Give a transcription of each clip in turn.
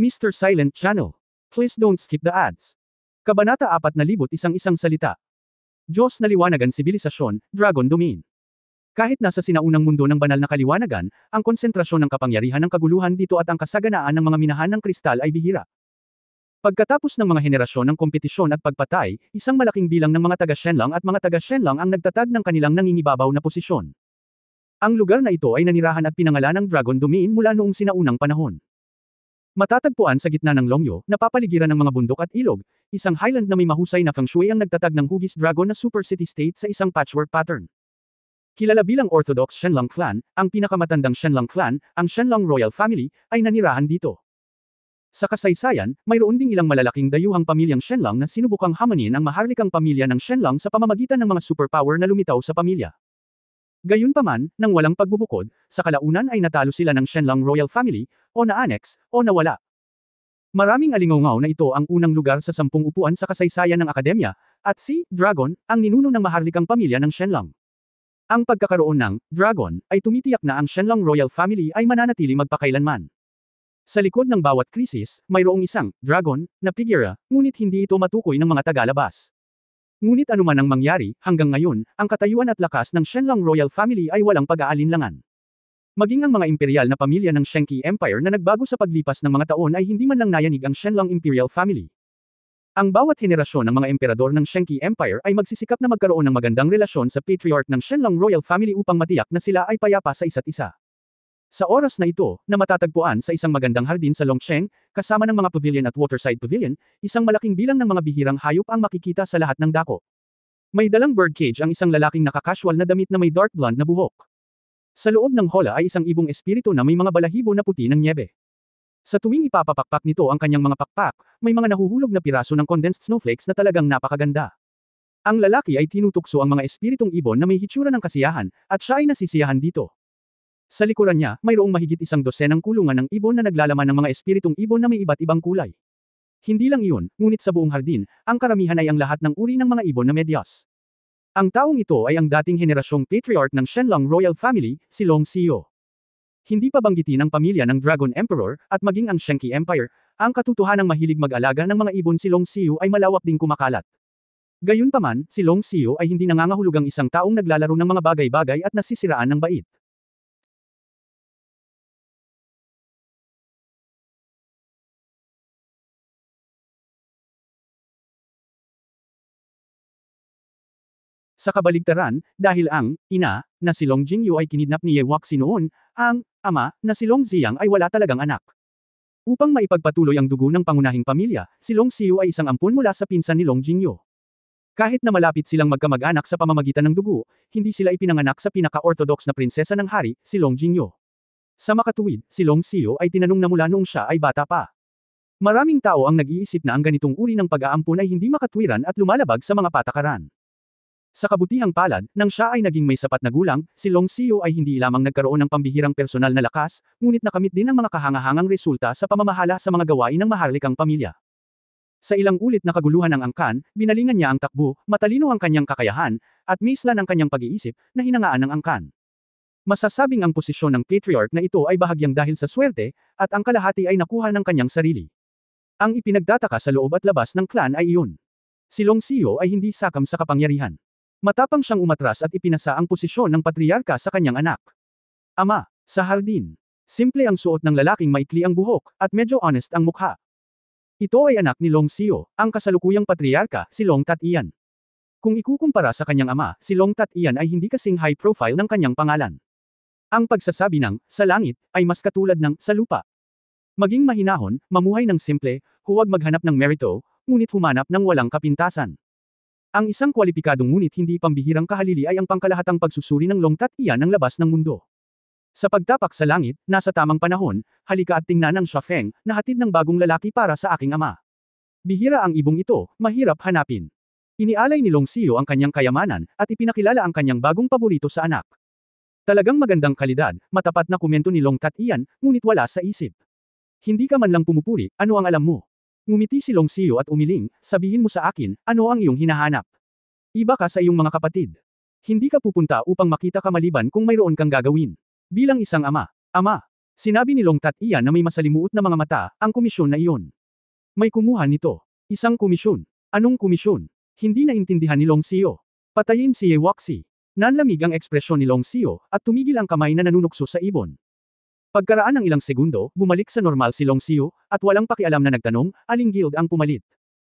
Mr. Silent Channel. Please don't skip the ads. Kabanata 4,011 salita. Diyos na liwanagan sibilisasyon, Dragon Domain. Kahit nasa sinaunang mundo ng banal na kaliwanagan, ang konsentrasyon ng kapangyarihan ng kaguluhan dito at ang kasaganaan ng mga minahan ng kristal ay bihira. Pagkatapos ng mga henerasyon ng kompetisyon at pagpatay, isang malaking bilang ng mga taga-Shenlong at mga taga-Shenlong ang nagtatag ng kanilang nangingibabaw na posisyon. Ang lugar na ito ay nanirahan at pinangalan ng Dragon Domain mula noong sinaunang panahon. Matatagpuan sa gitna ng Longyo, napapaligiran ng mga bundok at ilog, isang highland na may mahusay na feng shui ang nagtatag ng hugis dragon na super city-state sa isang patchwork pattern. Kilala bilang Orthodox Shenlong Clan, ang pinakamatandang Shenlong Clan, ang Shenlong Royal Family, ay nanirahan dito. Sa kasaysayan, mayroon ding ilang malalaking dayuhang pamilyang Shenlong na sinubukang hamanin ang maharlikang pamilya ng Shenlong sa pamamagitan ng mga superpower na lumitaw sa pamilya. Gayunpaman, nang walang pagbubukod, sa kalaunan ay natalo sila ng Shenlong Royal Family, o na-annex, o nawala. Maraming alingaungaw na ito ang unang lugar sa 10 upuan sa kasaysayan ng akademya, at si Dragon ang ninuno ng maharlikang pamilya ng Shenlong. Ang pagkakaroon ng Dragon ay tumitiyak na ang Shenlong Royal Family ay mananatili magpakailanman. Sa likod ng bawat krisis, mayroong isang Dragon na figura, ngunit hindi ito matukoy ng mga tagalabas. Ngunit anuman ang mangyari, hanggang ngayon, ang katayuan at lakas ng Shenlong Royal Family ay walang pag-aalinlangan. Maging ang mga imperial na pamilya ng Shenki Empire na nagbago sa paglipas ng mga taon ay hindi man lang nayanig ang Shenlong Imperial Family. Ang bawat henerasyon ng mga emperador ng Shenki Empire ay magsisikap na magkaroon ng magandang relasyon sa patriarch ng Shenlong Royal Family upang matiyak na sila ay payapa sa isa't isa. Sa oras na ito, na matatagpuan sa isang magandang hardin sa Longcheng, kasama ng mga pavilion at waterside pavilion, isang malaking bilang ng mga bihirang hayop ang makikita sa lahat ng dako. May dalang birdcage ang isang lalaking nakakasual na damit na may dark blonde na buhok. Sa loob ng hola ay isang ibong espiritu na may mga balahibo na puti ng nyebe. Sa tuwing ipapapakpak nito ang kanyang mga pakpak, may mga nahuhulog na piraso ng condensed snowflakes na talagang napakaganda. Ang lalaki ay tinutukso ang mga espiritong ibon na may hitsura ng kasiyahan, at siya ay nasisiyahan dito. Sa likuran niya, mayroong mahigit 100 kulungan ng ibon na naglalaman ng mga espiritong ibon na may iba't ibang kulay. Hindi lang iyon, ngunit sa buong hardin, ang karamihan ay ang lahat ng uri ng mga ibon na medyas. Ang taong ito ay ang dating henerasyong patriarch ng Shenlong Royal Family, si Long Xiu. Hindi pa banggitin ang pamilya ng Dragon Emperor, at maging ang Shenki Empire, ang katotohanang mahilig mag-alaga ng mga ibon si Long Xiu ay malawak ding kumakalat. Gayunpaman, si Long Xiu ay hindi nangangahulugang isang taong naglalaro ng mga bagay-bagay at nasisiraan ng bait. Sa kabaligtaran, dahil ang ina na si Long Jingyu ay kinidnap ni Ye Wuxi noon, ang ama na si Long Ziyang ay wala talagang anak. Upang maipagpatuloy ang dugo ng pangunahing pamilya, si Long Xiu ay isang ampon mula sa pinsan ni Long Jingyu. Kahit na malapit silang magkamag-anak sa pamamagitan ng dugo, hindi sila ipinanganak sa pinaka-orthodox na prinsesa ng hari, si Long Jingyu. Sa makatuwid, si Long Xiu ay tinanong na mula noong siya ay bata pa. Maraming tao ang nag-iisip na ang ganitong uri ng pag-aampon ay hindi makatwiran at lumalabag sa mga patakaran. Sa kabutihang palad, nang siya ay naging may sapat na gulang, si Long Xiu ay hindi lamang nagkaroon ng pambihirang personal na lakas, ngunit nakamit din ang mga kahangahangang resulta sa pamamahala sa mga gawain ng maharlikang pamilya. Sa ilang ulit na kaguluhan ng angkan, binalingan niya ang takbo, matalino ang kanyang kakayahan, at mislan ang kanyang pag-iisip, na hinangaan ng angkan. Masasabing ang posisyon ng patriarch na ito ay bahagyang dahil sa swerte, at ang kalahati ay nakuha ng kanyang sarili. Ang ipinagtataka sa loob at labas ng clan ay iyon. Si Long Xiu ay hindi sakam sa kapangyarihan. Matapang siyang umatras at ipinasa ang posisyon ng patriarka sa kanyang anak. Ama, sa hardin. Simple ang suot ng lalaking maikli ang buhok, at medyo honest ang mukha. Ito ay anak ni Long Xiu, ang kasalukuyang patriarka, si Long Tat-ian. Kung ikukumpara sa kanyang ama, si Long Tat-ian ay hindi kasing high profile ng kanyang pangalan. Ang pagsasabi ng, sa langit, ay mas katulad ng, sa lupa. Maging mahinahon, mamuhay ng simple, huwag maghanap ng merito, ngunit humanap ng walang kapintasan. Ang isang kwalipikadong ngunit hindi pambihirang kahalili ay ang pangkalahatang pagsusuri ng Long Tat-ian ng labas ng mundo. Sa pagtapak sa langit, nasa tamang panahon, halika at tingnan ang Shafeng, na hatid ng bagong lalaki para sa aking ama. Bihira ang ibong ito, mahirap hanapin. Inialay ni Long Xiu ang kanyang kayamanan, at ipinakilala ang kanyang bagong paborito sa anak. Talagang magandang kalidad, matapat na komento ni Long Tat-ian, ngunit wala sa isip. Hindi ka man lang pumupuri, ano ang alam mo? Ngumiti si Long Xiu at umiling, sabihin mo sa akin, ano ang iyong hinahanap? Iba ka sa iyong mga kapatid. Hindi ka pupunta upang makita ka maliban kung mayroon kang gagawin. Bilang isang ama. Sinabi ni Long Tat-ian na may masalimuot na mga mata, ang komisyon na iyon. May kumuha nito. Isang komisyon. Anong komisyon? Hindi naintindihan ni Long Xiao. Patayin si Ye Wuxi. Nanlamig ang ekspresyon ni Long Xiao, at tumigil ang kamay na nanunukso sa ibon. Pagkaraan ng ilang segundo, bumalik sa normal si Long Xiao, at walang pakialam na nagtanong, aling guild ang pumalit.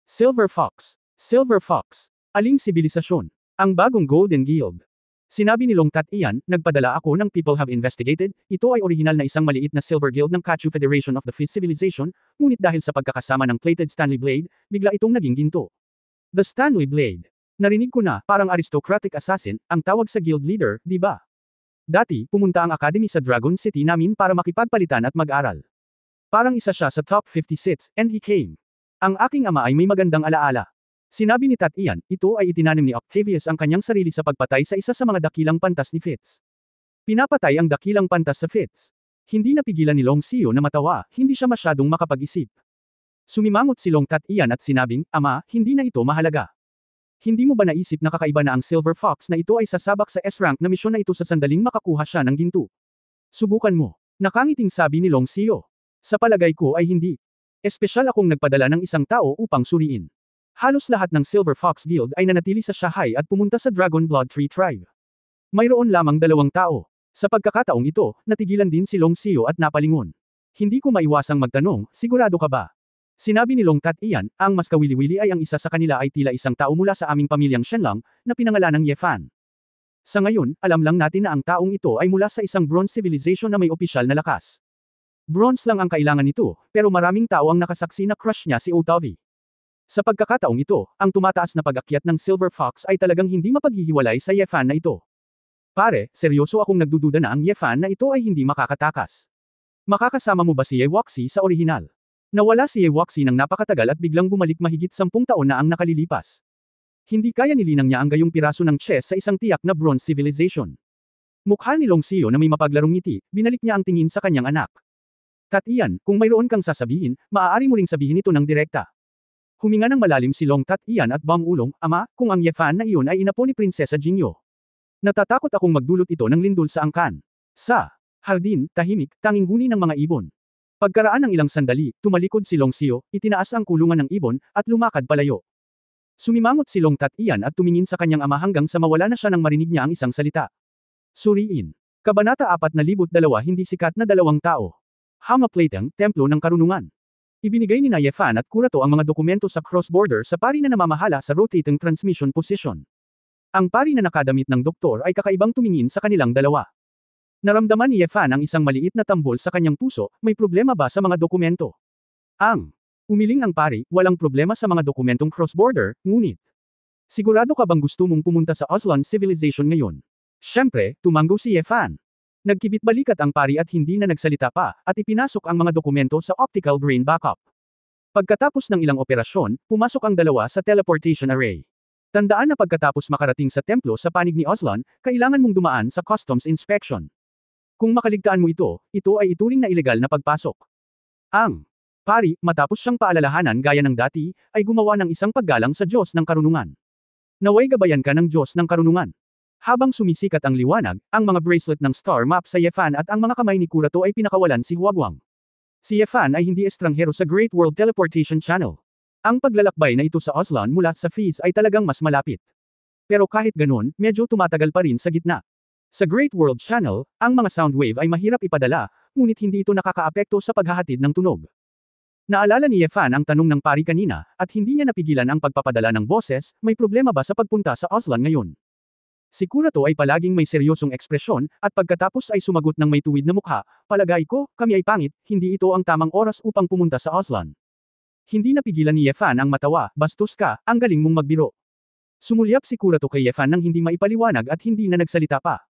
Silver Fox. Silver Fox. Aling sibilisasyon? Ang bagong Golden Guild. Sinabi ni Long Tat-ian, nagpadala ako ng People Have Investigated, ito ay orihinal na isang maliit na Silver Guild ng Kachu Federation of the Fifth Civilization, ngunit dahil sa pagkakasama ng Plated Stanley Blade, bigla itong naging ginto. The Stanley Blade. Narinig ko na, parang aristocratic assassin, ang tawag sa guild leader, di ba? Dati, pumunta ang academy sa Dragon City namin para makipagpalitan at mag-aral. Parang isa siya sa top 50 seats, and he came. Ang aking ama ay may magandang alaala. Sinabi ni Tat-ian, ito ay itinanim ni Octavius ang kanyang sarili sa pagpatay sa isa sa mga dakilang pantas ni Fitz. Pinapatay ang dakilang pantas sa Fitz. Hindi napigilan ni Long Xiao na matawa, hindi siya masyadong makapag-isip. Sumimangot si Long Tat-ian at sinabing, Ama, hindi na ito mahalaga. Hindi mo ba naisip na kakaiba na ang Silver Fox na ito ay sasabak sa S-rank na misyon na ito sa sandaling makakuha siya ng ginto? Subukan mo. Nakangiting sabi ni Long Xiao. Sa palagay ko ay hindi. Espesyal akong nagpadala ng isang tao upang suriin. Halos lahat ng Silver Fox Guild ay nanatili sa Shanghai at pumunta sa Dragon Blood Tree Tribe. Mayroon lamang 2 tao. Sa pagkakataong ito, natigilan din si Long Xiao at napalingon. Hindi ko maiwasang magtanong, sigurado ka ba? Sinabi ni Long Tat-ian, ang mas kawili-wili ay ang isa sa kanila ay tila isang tao mula sa aming pamilyang Shenlang, na pinangalanang Ye Fan. Sa ngayon, alam lang natin na ang taong ito ay mula sa isang bronze civilization na may opisyal na lakas. Bronze lang ang kailangan nito, pero maraming tao ang nakasaksi na crush niya si Octavie. Sa pagkakataong ito, ang tumataas na pag-akyat ng Silver Fox ay talagang hindi mapaghihiwalay sa Ye Fan na ito. Pare, seryoso akong nagdududa na ang Ye Fan na ito ay hindi makakatakas. Makakasama mo ba si Ye Wuxi sa orihinal? Nawala si Ye Wuxi ng napakatagal at biglang bumalik mahigit 10 taon na ang nakalilipas. Hindi kaya nilinang niya ang gayong piraso ng chess sa isang tiyak na bronze civilization. Mukha ni Long Xiao na may mapaglarong ngiti, binalik niya ang tingin sa kanyang anak. Tat-ian, kung mayroon kang sasabihin, maaari mo ring sabihin ito ng direkta. Huminga ng malalim si Long Tat-ian at bumulong, Ama, kung ang Ye Fan na iyon ay inapo ni Prinsesa Jinyo. Natatakot akong magdulot ito ng lindol sa angkan. Sa hardin, tahimik, tanging huni ng mga ibon. Pagkaraan ng ilang sandali, tumalikod si Long Xiao, itinaas ang kulungan ng ibon, at lumakad palayo. Sumimangot si Long Tat-ian at tumingin sa kanyang ama hanggang sa mawala na siya nang marinig niya ang isang salita. Suriin. Kabanata 4,002 Hindi sikat na 2 tao. Hamaplatang, Templo ng Karunungan. Ibinigay ni Ye Fan at Kurato ang mga dokumento sa cross-border sa pari na namamahala sa rotating transmission position. Ang pari na nakadamit ng doktor ay kakaibang tumingin sa kanilang dalawa. Naramdaman ni Ye Fan ang isang maliit na tambol sa kanyang puso, may problema ba sa mga dokumento? Umiling ang pari, walang problema sa mga dokumentong cross-border, ngunit. Sigurado ka bang gusto mong pumunta sa Aslan Civilization ngayon? Siyempre, tumanggo si Ye Fan. Nagkibit-balikat ang pari at hindi na nagsalita pa, at ipinasok ang mga dokumento sa optical brain backup. Pagkatapos ng ilang operasyon, pumasok ang dalawa sa teleportation array. Tandaan na pagkatapos makarating sa templo sa panig ni Aslan, kailangan mong dumaan sa customs inspection. Kung makaligtaan mo ito ay ituring na ilegal na pagpasok. Ang pari, matapos siyang paalalahanan gaya ng dati, ay gumawa ng isang paggalang sa Diyos ng Karunungan. Naway gabayan ka ng Diyos ng Karunungan. Habang sumisikat ang liwanag, ang mga bracelet ng star map sa Ye Fan at ang mga kamay ni Kurato ay pinakawalan si Huagwang. Si Ye Fan ay hindi estranghero sa Great World Teleportation Channel. Ang paglalakbay na ito sa Aslan mula sa Fizz ay talagang mas malapit. Pero kahit ganun, medyo tumatagal pa rin sa gitna. Sa Great World Channel, ang mga sound wave ay mahirap ipadala, ngunit hindi ito nakakaapekto sa paghahatid ng tunog. Naalala ni Ye Fan ang tanong ng pari kanina, at hindi niya napigilan ang pagpapadala ng boses, may problema ba sa pagpunta sa Aslan ngayon? Si Kurato ay palaging may seryosong ekspresyon, at pagkatapos ay sumagot ng may tuwid na mukha, palagay ko, kami ay pangit, hindi ito ang tamang oras upang pumunta sa Aslan. Hindi napigilan ni Ye Fan ang matawa, bastos ka, ang galing mong magbiro. Sumulyap si Kurato kay Ye Fan nang hindi maipaliwanag at hindi na nagsalita pa.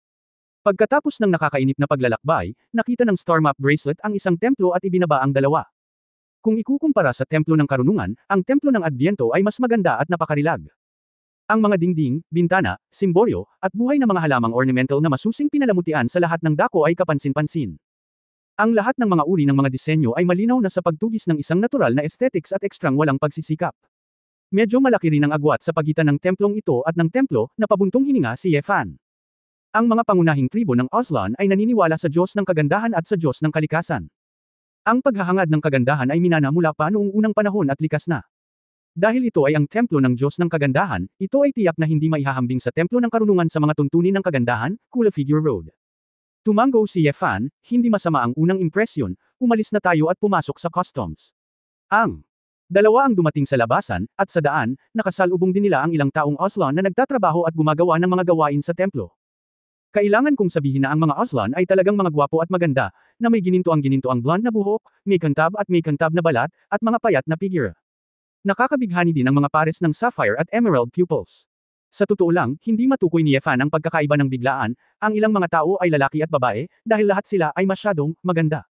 Pagkatapos ng nakakainip na paglalakbay, nakita ng Star Map Bracelet ang isang templo at ibinaba ang dalawa. Kung ikukumpara sa Templo ng Karunungan, ang Templo ng Adviento ay mas maganda at napakarilag. Ang mga dingding, bintana, simbolyo, at buhay na mga halamang ornamental na masusing pinalamutian sa lahat ng dako ay kapansin-pansin. Ang lahat ng mga uri ng mga disenyo ay malinaw na sa pagtugis ng isang natural na aesthetics at ekstrang walang pagsisikap. Medyo malaki rin ang agwat sa pagitan ng templong ito at ng templo na pabuntong hininga si Ye Fan. Ang mga pangunahing tribo ng Aslan ay naniniwala sa Diyos ng kagandahan at sa Diyos ng kalikasan. Ang paghahangad ng kagandahan ay minana mula pa noong unang panahon at likas na. Dahil ito ay ang templo ng Diyos ng kagandahan, ito ay tiyak na hindi maihahambing sa templo ng karunungan sa mga tuntunin ng kagandahan, Kula Figure Road. Tumango si Yefan, hindi masama ang unang impresyon, umalis na tayo at pumasok sa customs. Ang dalawa ang dumating sa labasan, at sa daan, nakasalubong din nila ang ilang taong Aslan na nagtatrabaho at gumagawa ng mga gawain sa templo. Kailangan kong sabihin na ang mga Aslan ay talagang mga gwapo at maganda, na may gininto-ang blonde na buhok, may kantab na balat, at mga payat na figure. Nakakabighani din ang mga pares ng sapphire at emerald pupils. Sa totoo lang, hindi matukoy ni Yefan ang pagkakaiba ng biglaan, ang ilang mga tao ay lalaki at babae, dahil lahat sila ay masyadong maganda.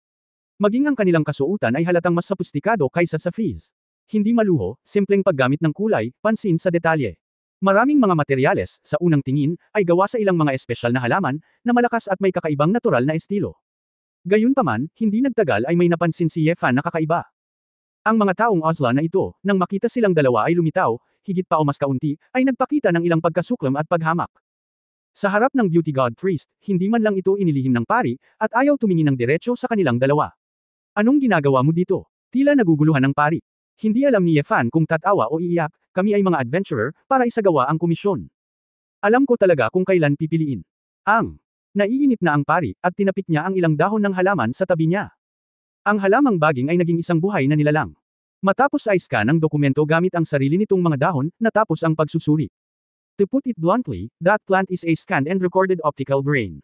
Maging ang kanilang kasuotan ay halatang mas sophisticado kaysa sa Fizz. Hindi maluho, simpleng paggamit ng kulay, pansin sa detalye. Maraming mga materyales, sa unang tingin, ay gawa sa ilang mga espesyal na halaman, na malakas at may kakaibang natural na estilo. Gayunpaman, hindi nagtagal ay may napansin si Yefan na kakaiba. Ang mga taong Aslan na ito, nang makita silang dalawa ay lumitaw, higit pa o mas kaunti, ay nagpakita ng ilang pagkasuklam at paghamak. Sa harap ng beauty god priest, hindi man lang ito inilihim ng pari, at ayaw tumingin ng diretsyo sa kanilang dalawa. Anong ginagawa mo dito? Tila naguguluhan ng pari. Hindi alam ni Yefan kung tatawa o iiyak, kami ay mga adventurer, para isagawa ang komisyon. Alam ko talaga kung kailan pipiliin. Naiinip na ang pari, at tinapik niya ang ilang dahon ng halaman sa tabi niya. Ang halamang baging ay naging isang buhay na nilalang. Matapos ay scan ang dokumento gamit ang sarili nitong mga dahon, natapos ang pagsusuri. To put it bluntly, that plant is a scanned and recorded optical brain.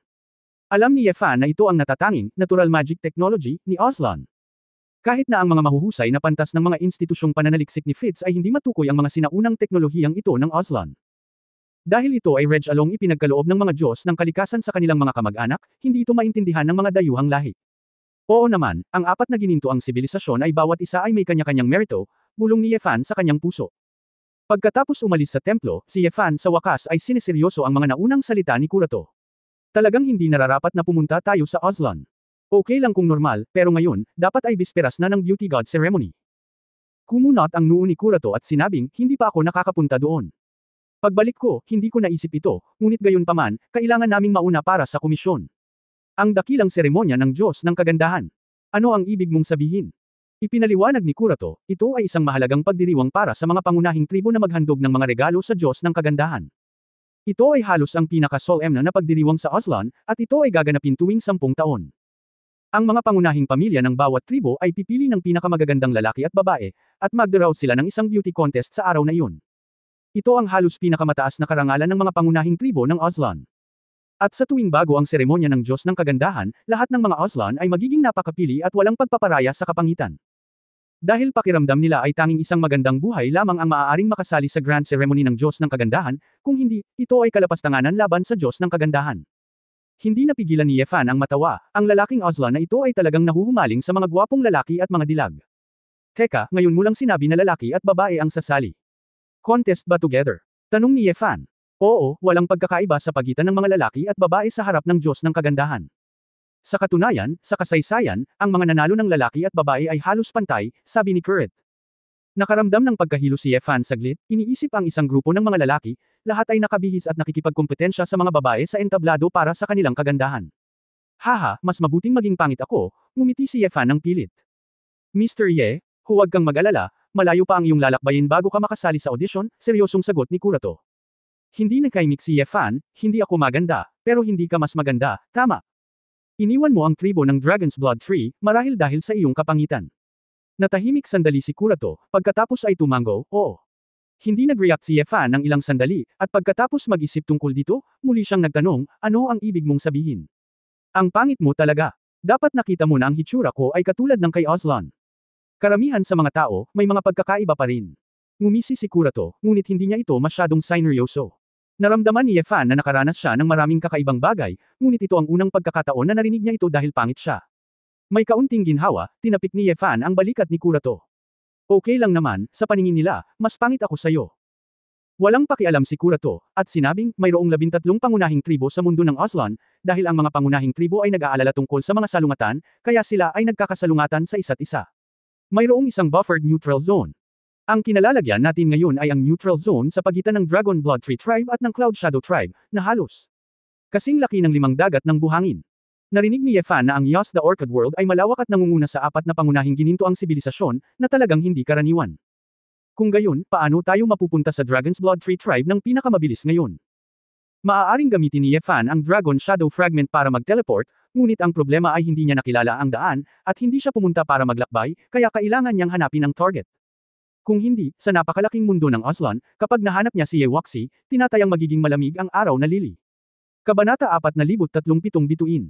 Alam ni Yefan na ito ang natatanging, natural magic technology, ni Aslan. Kahit na ang mga mahuhusay na pantas ng mga institusyong pananaliksik ni Fitz ay hindi matukoy ang mga sinaunang teknolohiyang ito ng Aslan. Dahil ito ay Regalong ipinagkaloob ng mga Diyos ng kalikasan sa kanilang mga kamag-anak, hindi ito maintindihan ng mga dayuhang lahi. Oo naman, ang apat na ginintoang sibilisasyon ay bawat isa ay may kanya-kanyang merito, bulong ni Yefan sa kanyang puso. Pagkatapos umalis sa templo, si Yefan sa wakas ay sineseryoso ang mga naunang salita ni Kurato. Talagang hindi nararapat na pumunta tayo sa Aslan. Okay lang kung normal, pero ngayon, dapat ay bisperas na ng beauty god ceremony. Kumunot ang noo ni Kurato at sinabing, hindi pa ako nakakapunta doon. Pagbalik ko, hindi ko naisip ito, ngunit gayon paman, kailangan naming mauna para sa komisyon. Ang dakilang seremonya ng Diyos ng kagandahan. Ano ang ibig mong sabihin? Ipinaliwanag ni Kurato, ito ay isang mahalagang pagdiriwang para sa mga pangunahing tribo na maghandog ng mga regalo sa Diyos ng kagandahan. Ito ay halos ang pinaka-solemn na pagdiriwang sa Aslan, at ito ay gaganapin tuwing 10 taon. Ang mga pangunahing pamilya ng bawat tribo ay pipili ng pinakamagagandang lalaki at babae, at magdaraw sila ng isang beauty contest sa araw na iyon. Ito ang halos pinakamataas na karangalan ng mga pangunahing tribo ng Aslan. At sa tuwing bago ang seremonya ng Diyos ng kagandahan, lahat ng mga Aslan ay magiging napakapili at walang pagpaparaya sa kapangitan. Dahil pakiramdam nila ay tanging isang magandang buhay lamang ang maaaring makasali sa grand ceremony ng Diyos ng kagandahan, kung hindi, ito ay kalapastanganan laban sa Diyos ng kagandahan. Hindi napigilan ni Yefan ang matawa, ang lalaking Aslan na ito ay talagang nahuhumaling sa mga gwapong lalaki at mga dilag. Teka, ngayon mo lang sinabi na lalaki at babae ang sasali. Contest ba together? Tanong ni Yefan. Oo, walang pagkakaiba sa pagitan ng mga lalaki at babae sa harap ng Diyos ng kagandahan. Sa katunayan, sa kasaysayan, ang mga nanalo ng lalaki at babae ay halos pantay, sabi ni Kurt. Nakaramdam ng pagkahilo si Yefan saglit, iniisip ang isang grupo ng mga lalaki, lahat ay nakabihis at nakikipagkompetensya sa mga babae sa entablado para sa kanilang kagandahan. Haha, mas mabuting maging pangit ako, ngumiti si Yefan ng pilit. Mr. Ye, huwag kang mag-alala, malayo pa ang iyong lalakbayin bago ka makasali sa audition, seryosong sagot ni Kurato. Hindi nakaimik si Yefan, hindi ako maganda, pero hindi ka mas maganda, tama. Iniwan mo ang tribo ng Dragon's Blood Tree, marahil dahil sa iyong kapangitan. Natahimik sandali si Kurato, pagkatapos ay tumango, oo. Hindi nag-react si Yefan ng ilang sandali, at pagkatapos mag-isip tungkol dito, muli siyang nagtanong, ano ang ibig mong sabihin? Ang pangit mo talaga. Dapat nakita mo na ang hitsura ko ay katulad ng kay Aslan. Karamihan sa mga tao, may mga pagkakaiba pa rin. Ngumisi si Kurato, ngunit hindi niya ito masyadong sineryoso. Naramdaman ni Yefan na nakaranas siya ng maraming kakaibang bagay, ngunit ito ang unang pagkakataon na narinig niya ito dahil pangit siya. May kaunting ginhawa, tinapik ni Yefan ang balikat ni Kurato. Okay lang naman, sa paningin nila, mas pangit ako sayo. Walang pakialam si Kurato, at sinabing, mayroong 13 pangunahing tribo sa mundo ng Aslan, dahil ang mga pangunahing tribo ay nag-aalala tungkol sa mga salungatan, kaya sila ay nagkakasalungatan sa isa't isa. Mayroong isang buffered neutral zone. Ang kinalalagyan natin ngayon ay ang neutral zone sa pagitan ng Dragon Blood Tree Tribe at ng Cloud Shadow Tribe, na halos Kasing laki ng 5 dagat ng buhangin. Narinig ni Yefan na ang Yas the Orchid World ay malawak at nangunguna sa 4 na pangunahing ginintoang sibilisasyon, na talagang hindi karaniwan. Kung gayon, paano tayo mapupunta sa Dragon's Blood Tree Tribe ng pinakamabilis ngayon? Maaaring gamitin ni Yefan ang Dragon Shadow Fragment para mag-teleport, ngunit ang problema ay hindi niya nakilala ang daan, at hindi siya pumunta para maglakbay, kaya kailangan niyang hanapin ang target. Kung hindi, sa napakalaking mundo ng Aslan, kapag nahanap niya si Yewaxi, tinatayang magiging malamig ang araw na lili. Kabanata 4037 Bituin.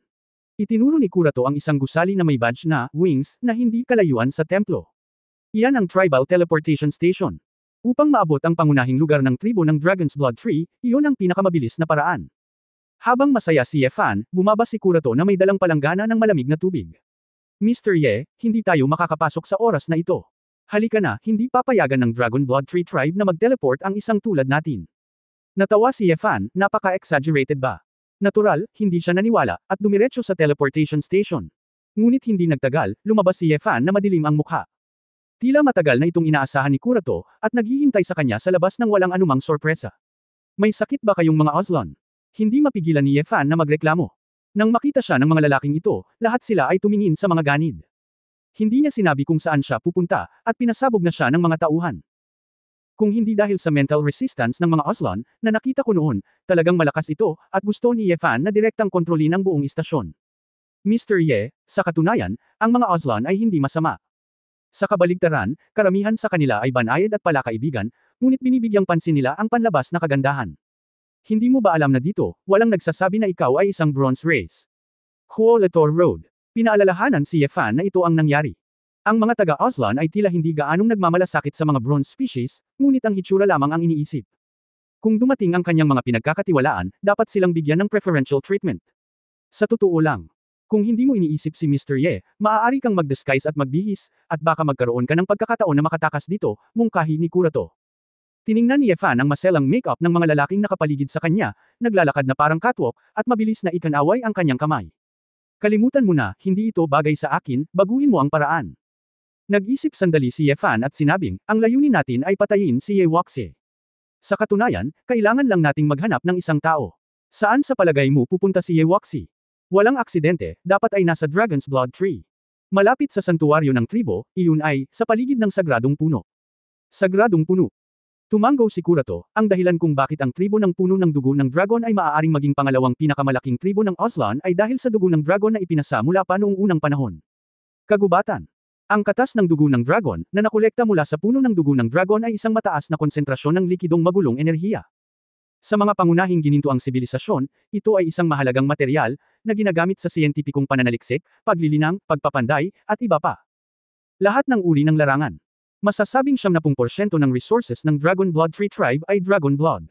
Itinuro ni Kurato ang isang gusali na may badge na wings na hindi kalayuan sa templo. Iyan ang Tribal Teleportation Station. Upang maabot ang pangunahing lugar ng tribo ng Dragon's Blood Tree, iyon ang pinakamabilis na paraan. Habang masaya si Yefan, bumaba si Kurato na may dalang palanggana ng malamig na tubig. Mr. Ye, hindi tayo makakapasok sa oras na ito. Halika na, hindi papayagan ng Dragon Blood Tree Tribe na mag-teleport ang isang tulad natin. Natawa si Yefan, napaka-exaggerated ba? Natural, hindi siya naniwala, at dumiretso sa teleportation station. Ngunit hindi nagtagal, lumabas si Yefan na madilim ang mukha. Tila matagal na itong inaasahan ni Kurato, at naghihintay sa kanya sa labas ng walang anumang sorpresa. May sakit ba kayong mga Aslan? Hindi mapigilan ni Yefan na magreklamo. Nang makita siya ng mga lalaking ito, lahat sila ay tumingin sa mga ganid. Hindi niya sinabi kung saan siya pupunta, at pinasabog na siya ng mga tauhan. Kung hindi dahil sa mental resistance ng mga Aslan, na nakita ko noon, talagang malakas ito, at gusto ni Yefan na direktang kontrolin ang buong istasyon. Mr. Ye, sa katunayan, ang mga Aslan ay hindi masama. Sa kabaligtaran, karamihan sa kanila ay banayad at palakaibigan, ngunit binibigyang pansin nila ang panlabas na kagandahan. Hindi mo ba alam na dito, walang nagsasabi na ikaw ay isang bronze race? Kuolator Road. Pinaalalahanan si Yefan na ito ang nangyari. Ang mga taga-Aslan ay tila hindi gaanong nagmamalasakit sa mga bronze species, ngunit ang hitsura lamang ang iniisip. Kung dumating ang kanyang mga pinagkakatiwalaan, dapat silang bigyan ng preferential treatment. Sa totoo lang, kung hindi mo iniisip si Mr. Ye, maaari kang mag-disguise at magbihis, at baka magkaroon ka ng pagkakataon na makatakas dito, mungkahi ni Kurato. Tiningnan ni Yefan ang maselang make-up ng mga lalaking nakapaligid sa kanya, naglalakad na parang catwalk, at mabilis na ikanaway ang kanyang kamay. Kalimutan mo na, hindi ito bagay sa akin, baguhin mo ang paraan. Nag-isip sandali si Yefan at sinabing, ang layunin natin ay patayin si Yewaxi. Sa katunayan, kailangan lang nating maghanap ng isang tao. Saan sa palagay mo pupunta si Yewaxi? Walang aksidente, dapat ay nasa Dragon's Blood Tree. Malapit sa santuwaryo ng tribo, iyon ay, sa paligid ng sagradong puno. Sagradong puno. Tumanggaw si Kurato, ang dahilan kung bakit ang tribo ng puno ng dugo ng dragon ay maaaring maging pangalawang pinakamalaking tribo ng Aslan ay dahil sa dugo ng dragon na ipinasa mula pa noong unang panahon. Kagubatan. Ang katas ng dugo ng dragon, na nakolekta mula sa puno ng dugo ng dragon ay isang mataas na konsentrasyon ng likidong magulong enerhiya. Sa mga pangunahing ginintoang sibilisasyon, ito ay isang mahalagang material, na ginagamit sa siyentipikong pananaliksik, paglilinang, pagpapanday, at iba pa. Lahat ng uri ng larangan. Masasabing 70% ng resources ng Dragon Blood Tree Tribe ay Dragon Blood.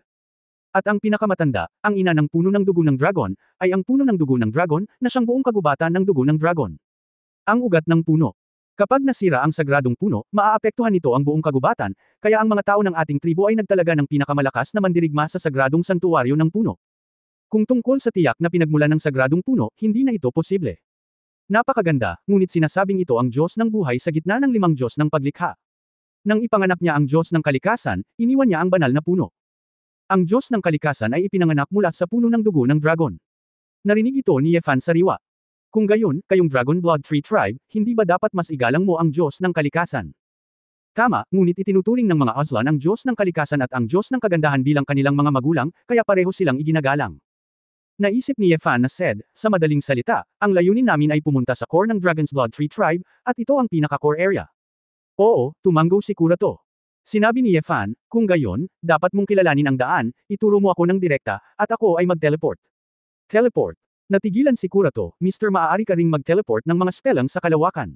At ang pinakamatanda, ang ina ng puno ng dugo ng dragon, ay ang puno ng dugo ng dragon, na siyang buong kagubatan ng dugo ng dragon. Ang ugat ng puno. Kapag nasira ang sagradong puno, maaapektuhan nito ang buong kagubatan, kaya ang mga tao ng ating tribo ay nagtalaga ng pinakamalakas na mandirigma sa sagradong santuwaryo ng puno. Kung tungkol sa tiyak na pinagmulan ng sagradong puno, hindi na ito posible. Napakaganda, ngunit sinasabing ito ang Diyos ng buhay sa gitna ng 5 Diyos ng paglikha. Nang ipanganak niya ang Diyos ng kalikasan, iniwan niya ang banal na puno. Ang Diyos ng kalikasan ay ipinanganak mula sa puno ng dugo ng dragon. Narinig ito ni Yefan sariwa. Kung gayon, kayong Dragon Blood Tree Tribe, hindi ba dapat mas igalang mo ang Diyos ng kalikasan? Tama, ngunit itinuturing ng mga Aslan ang Diyos ng kalikasan at ang Diyos ng kagandahan bilang kanilang mga magulang, kaya pareho silang iginagalang. Naisip ni Yefan na said, sa madaling salita, ang layunin namin ay pumunta sa core ng Dragon's Blood Tree Tribe, at ito ang pinaka-core area. Oo, tumanggo si Kurato. Sinabi ni Yefan, kung gayon, dapat mong kilalanin ang daan, ituro mo ako ng direkta, at ako ay mag-teleport. Teleport. Natigilan si Kurato, Mr. Maaari ka ring mag-teleport ng mga spelang sa kalawakan.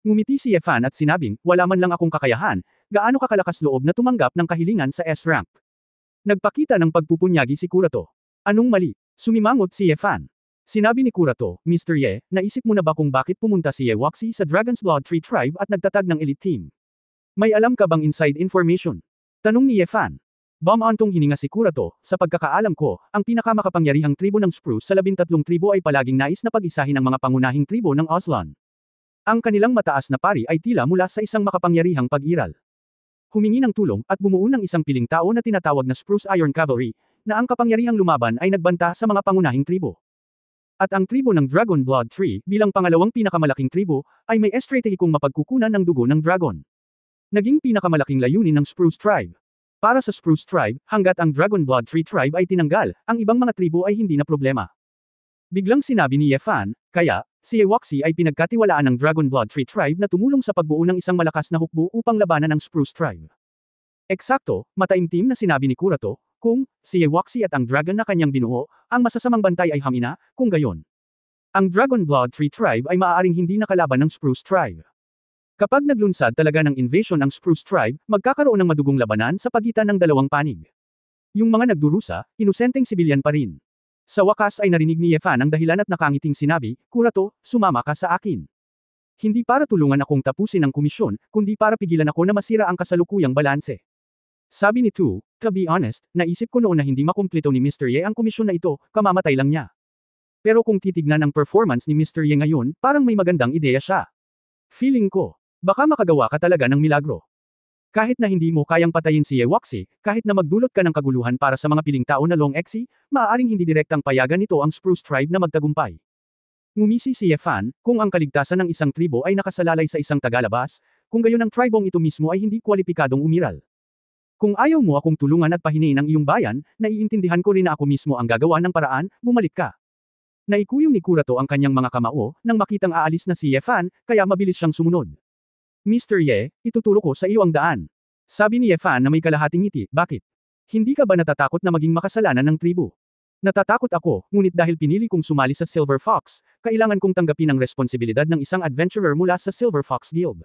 Ngumiti si Yefan at sinabing, wala man lang akong kakayahan, gaano kakalakas loob na tumanggap ng kahilingan sa S-rank. Nagpakita ng pagpupunyagi si Kurato. Anong mali? Sumimangot si Yefan. Sinabi ni Kurato, Mr. Ye, naisip mo na ba kung bakit pumunta si Yewaxi sa Dragon's Blood Tree Tribe at nagtatag ng elite team? May alam ka bang inside information? Tanong ni Yefan. Bumantong hininga si Kurato, sa pagkakaalam ko, ang pinakamakapangyarihang tribo ng Spruce sa 13 tribo ay palaging nais na pag-isahin ang mga pangunahing tribo ng Aslan. Ang kanilang mataas na pari ay tila mula sa isang makapangyarihang pag-iral. Humingi ng tulong, at bumuo ng isang piling tao na tinatawag na Spruce Iron Cavalry, na ang kapangyarihang lumaban ay nagbanta sa mga pangunahing tribo. At ang tribo ng Dragon Blood Tree, bilang pangalawang pinakamalaking tribo, ay may estratehikong mapagkukunan ng dugo ng dragon. Naging pinakamalaking layunin ng Spruce Tribe. Para sa Spruce Tribe, hanggat ang Dragon Blood Tree Tribe ay tinanggal, ang ibang mga tribo ay hindi na problema. Biglang sinabi ni Ye Fan, kaya, si Ye Wuxi ay pinagkatiwalaan ng Dragon Blood Tree Tribe na tumulong sa pagbuo ng isang malakas na hukbo upang labanan ng Spruce Tribe. Eksakto, mataimtim na sinabi ni Kurato, kung, si Ye Wuxi at ang dragon na kanyang binuo, ang masasamang bantay ay hamina, kung gayon. Ang Dragon Blood Tree Tribe ay maaaring hindi nakalaban ng Spruce Tribe. Kapag naglunsad talaga ng invasion ang Spruce Tribe, magkakaroon ng madugong labanan sa pagitan ng dalawang panig. Yung mga nagdurusa, inosenteng sibilyan pa rin. Sa wakas ay narinig ni Ye Fan ang dahilan at nakangiting sinabi, Kurato, sumama ka sa akin. Hindi para tulungan akong tapusin ang komisyon, kundi para pigilan ako na masira ang kasalukuyang balanse. Sabi ni Tu, to be honest, naisip ko noon na hindi makumplito ni Mr. Ye ang komisyon na ito, kamamatay lang niya. Pero kung titignan ang performance ni Mr. Ye ngayon, parang may magandang ideya siya. Feeling ko, baka makagawa ka talaga ng milagro. Kahit na hindi mo kayang patayin si Ye Wuxi, kahit na magdulot ka ng kaguluhan para sa mga piling tao na Long Exi, maaaring hindi direktang payagan nito ang Spruce Tribe na magtagumpay. Ngumisi si Ye Fan, kung ang kaligtasan ng isang tribo ay nakasalalay sa isang tagalabas, kung gayon ang tribong ito mismo ay hindi kwalipikadong umiral. Kung ayaw mo akong tulungan at pahinain ang iyong bayan, naiintindihan ko rin na ako mismo ang gagawa ng paraan, bumalik ka. Naikuyong ni Kurato ang kanyang mga kamao, nang makitang aalis na si Ye Fan, kaya mabilis siyang sumunod. Mr. Ye, ituturo ko sa iyo ang daan. Sabi ni Ye Fan na may kalahating ngiti, bakit? Hindi ka ba natatakot na maging makasalanan ng tribo? Natatakot ako, ngunit dahil pinili kong sumali sa Silver Fox, kailangan kong tanggapin ang responsibilidad ng isang adventurer mula sa Silver Fox Guild.